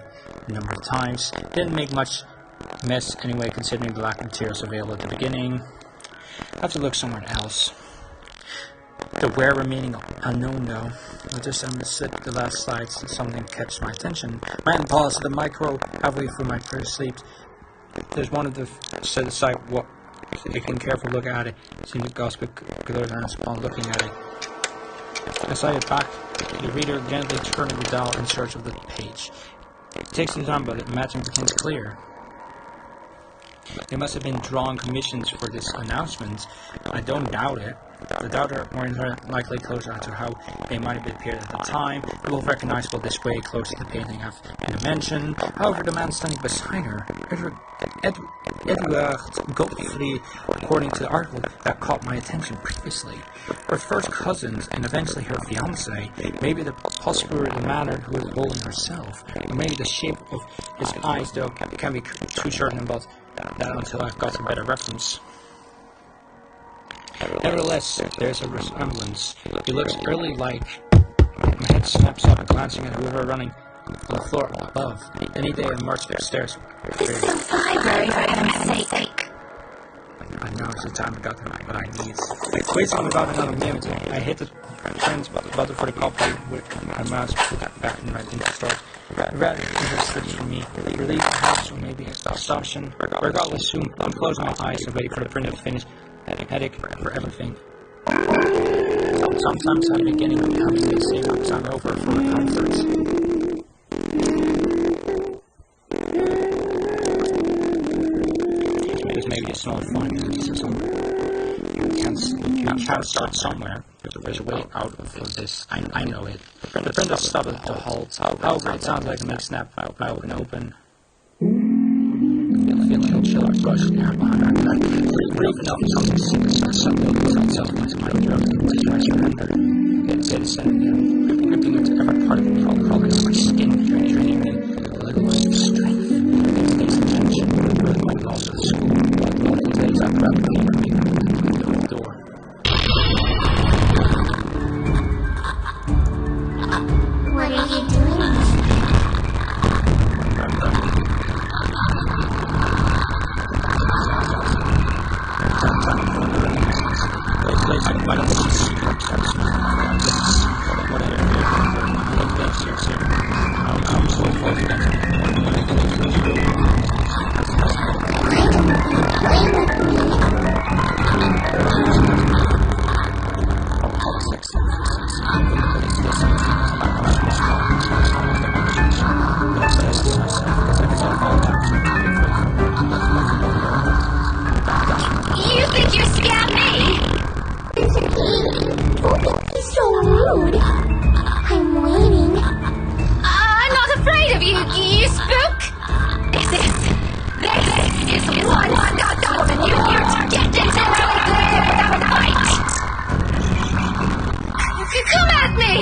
a number of times. Didn't make much mess anyway, considering the lack of materials available at the beginning. I have to look somewhere else. The where remaining unknown though. I just understood the last slides, something catches my attention. My hand paused at the micro halfway through my first sleep. There's one of the set aside what taking a careful look at it. Seeing the gospel glowed upon looking at it. I slide it back. The reader gently turning the dial in search of the page. It takes some time, but the matching becomes clear. They must have been drawing commissions for this announcement. I don't doubt it. The doubter more likely closer to how they might have appeared at the time. They will recognizable this way close to the painting I've mentioned. However, the man standing beside her, Edward Godfrey, according to the article that caught my attention previously, her first cousins and eventually her fiance. Maybe the posture of the manner who was holding herself, or maybe the shape of his eyes, though I can't be too certain about that until I've got a better reference. Nevertheless, there's a resemblance. He looks early like. My head snaps up, glancing at whoever running on the floor above. Any day I marched upstairs. This is the library, for heaven's sake. I know it's the time I got what I need. Waiting about another minute, I hit the friend's button for the copy with my mouse put back in my store. Rather interested for me. Relief perhaps, or maybe assumption. Regardless, soon I'm closing my eyes and waiting for the printer to finish. Headache for everything. Sometimes I'm beginning to become the same because I'm over for my comforts. Maybe it's not fun. You can't start somewhere. There's a way out of this. I know it. The printer stubborn to halt. However, it sounds like it may snap out and open. feeling chill rush in her mind. Brief enough to see something itself as my throat. I surrender. It's gripping into every part of me, crawling on my skin, draining me with a little light of strength. It stays attention, but also the school. All the days I'd rather be running through the door. What are you doing? You think you scared me? He's so rude. I'm waiting. I'm not afraid of you, you spook. This is one not woman. You're here to get into without a fight. Come at me.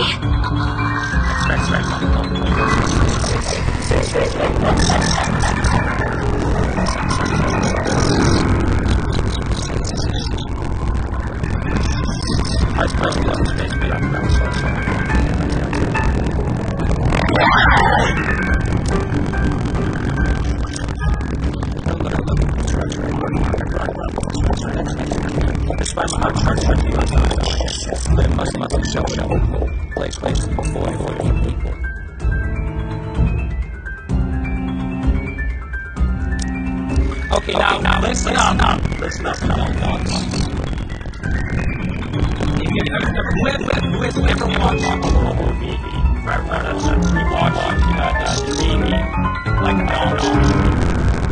Okay, now listen up. Listen up, with ever watched a movie, dreamy, like a dog.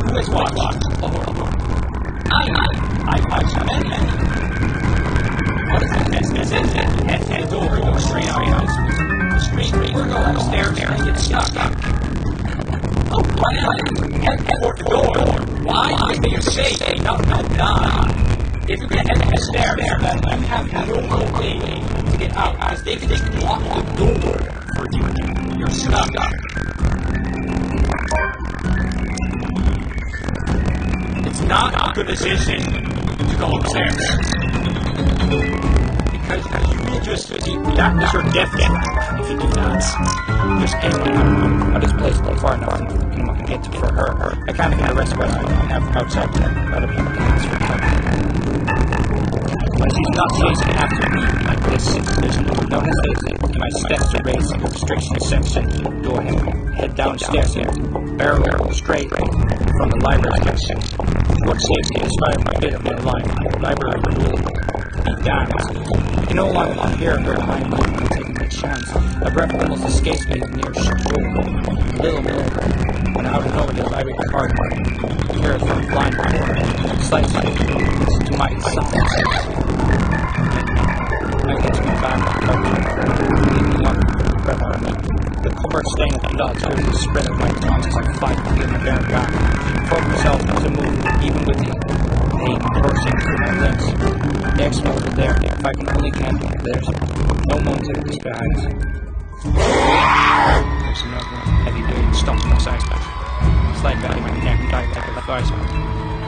Who has watched a horror movie? I watched many. What is this? Head door, go straight out. The street, or go upstairs and get stuck. Oh, head toward the door. Why? Because you're safe. No. If you get head upstairs, then you have no way to get out, because they can just lock the door for you. You're stuck. It's not a good decision to go upstairs. Because you will just, that is your death trap if you do that. Just anyway, this place is far enough and I can get to for her. I can't get a rest of I have outside other people can ask for help. But she's not chasing after me like this. There's no hesitation. My steps are raised to the restriction section. Door head downstairs here. Barrel straight from the library section. What safety inspired by a bit of the line. Library rule. Deep down. You can no longer hear her behind me taking a chance. A breath almost escapes me near shoulder. A little more. When out of nowhere, the library card. Hear it from blind corner. Slightly to my something. I get to my back. Leaving up. Breath on me. The cover stain of blood through the spread of my tongue as I fight to get my bare back. Force myself to move, even with the pain coursing through my limbs. The expo over there, if I can only connect with there's no momentary disguise. There's another heavy blade stumped my side. Slide back in my neck and dive like a vice.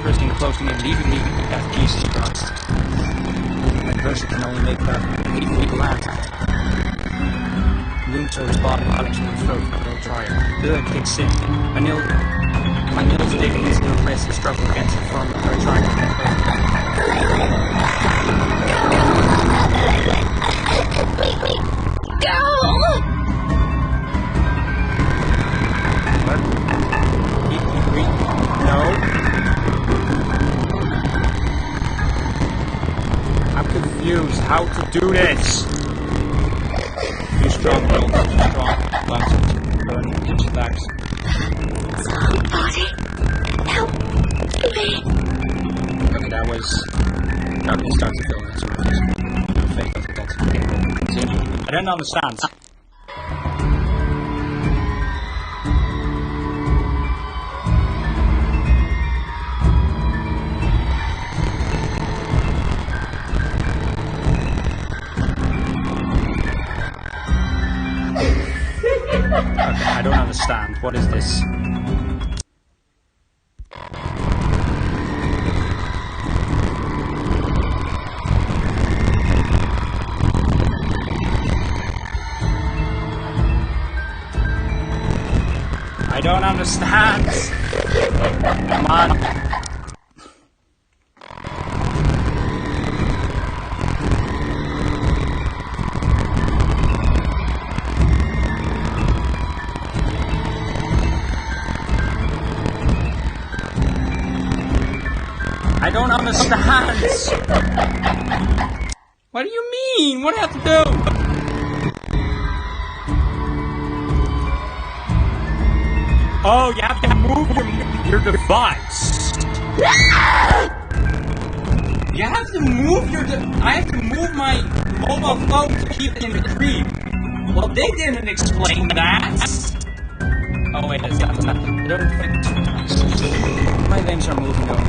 Bursting close to me, leaving me as Jesus Christ. My person can only make that 8 feet land. Wound to his bottom, out to his throat, but I'll try it. Then kicks in. My nails digging into the wrist and struggle against the front of her trying to get her. Go! What? No. I'm confused. How to do this? Too strong, lungs, burning, pitch backs. Somebody, help me. Okay, that was. Now he starts to feel that sort of fake. That's I don't understand. understand. What is this? I don't understand. Come on. I don't understand. What do you mean? What do I have to do? Oh, you have to move your device. You have to move your I have to move my mobile phone to keep it in the creep. Well, they didn't explain that. Oh wait, that's not. My limbs are moving though.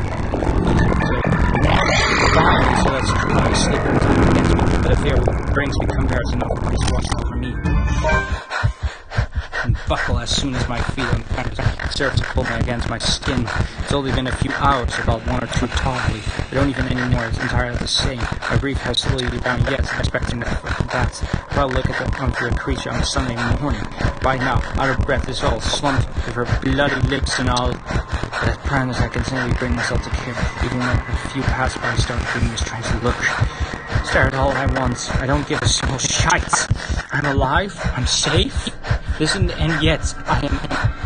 So that's try sleeping against me. But if fear brings me comparison of what is watchful for me. And buckle as soon as my feet and fingers serve to pull me against my skin. It's only been a few hours, about 1 or 2 totally. I don't even anymore, it's entirely the same. My grief has slowly down yet, expecting that. If I look at the unfair creature on a Sunday morning, right now, out of breath, is all slumped with her bloody lips and all. But as proud as I continually bring myself to care, even when a few passers start giving me a strange look. Stare at all at once. I don't give a single shite. I'm alive. I'm safe. Listen, and yet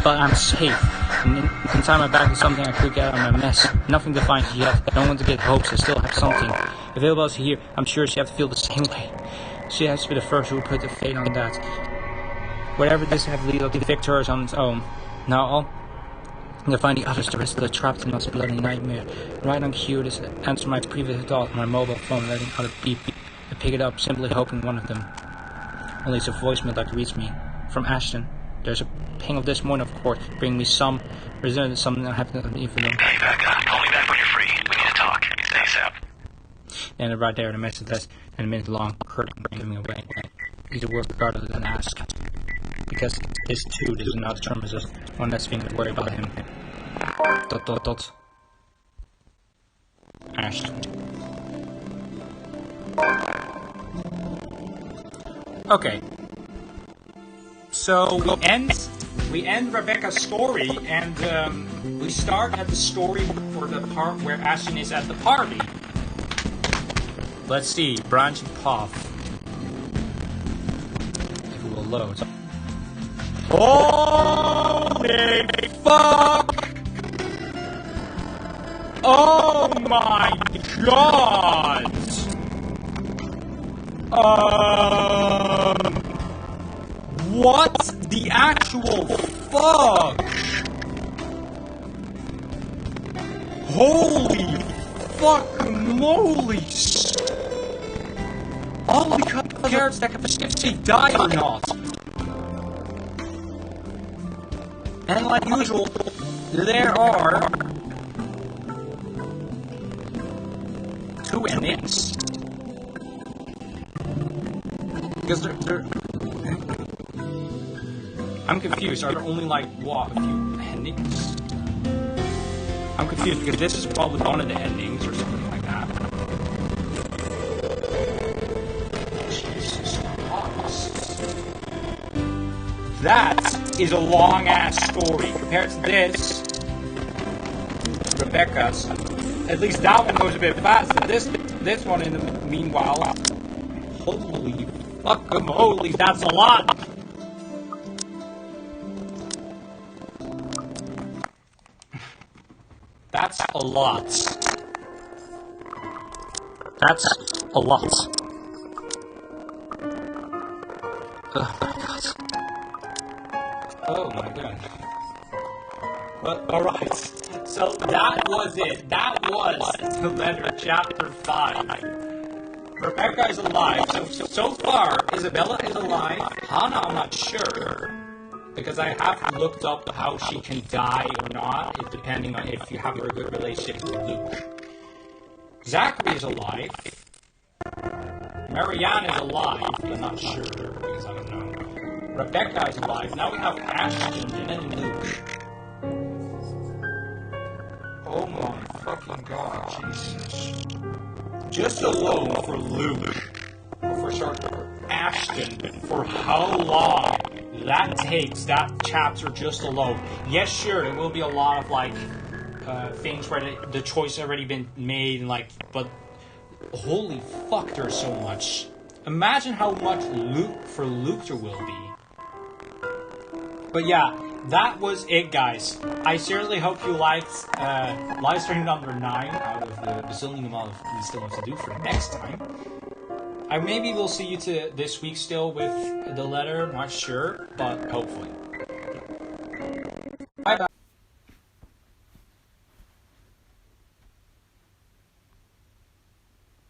but I'm safe. And inside my back is something I could get out of my mess. Nothing to find yet. I don't want to get hopes. I still have something. If Isabel's here, I'm sure she has to feel the same way. She has to be the first who will put the fate on that. Whatever this have lead up to victors on its own. Now to find the others, the rest of the trapped in this bloody nightmare. Right on cue, this answered my previous thought on my mobile phone, letting out a beep. I pick it up, simply hoping one of them. Only it's a voicemail that reads me. From Ashton. There's a ping of this morning, of course, bringing me some result something that happened to me for them. Hey, Becca, call me back when you're free. We need to talk. ASAP. And right there, the message that's and a minute long, curtain giving me away. These are words regardless than ask. Because this too does not determine as one less thing to worry about him. ... Ashton. Okay. So we end Rebecca's story, and we start at the story for the part where Ashton is at the party. Let's see, branching path. If it will load. Holy fuck! Oh my god! What the actual fuck? Holy fucking moly! All because of carrots that can if they die or not. And like usual, there are 2 endings. Because they're I'm confused. Are there only like what, a few endings? I'm confused because this is probably one of the endings or something like that. Jesus Christ. That is a long ass story compared to this. Rebecca's. At least that one goes a bit faster. This one in the meanwhile. Holy fucking holy, that's a lot! That's a lot. That's a lot. Oh my god. Oh my god. Well, alright. So that was it. That was the letter chapter 5. Rebecca is alive. So far, Isabella is alive. Hannah, I'm not sure. Because I have looked up how she can die or not, depending on if you have a good relationship with Luke. Zachary is alive. Marianne is alive, but I'm not sure, because I don't know. Rebecca is alive. Now we have Ashton and then Luke. Oh my fucking god, Jesus. Just alone for Luke, or for Ashton, for how long that takes, that chapter just alone. Yes, sure, there will be a lot of, like, things where the choice already been made, and, like, but holy fuck, there's so much. Imagine how much for Luke there will be. But yeah, that was it, guys. I seriously hope you liked livestream number 9 out of the bazillion amount of we still have to do for next time. Maybe we'll see you this week still with the letter, not sure, but hopefully.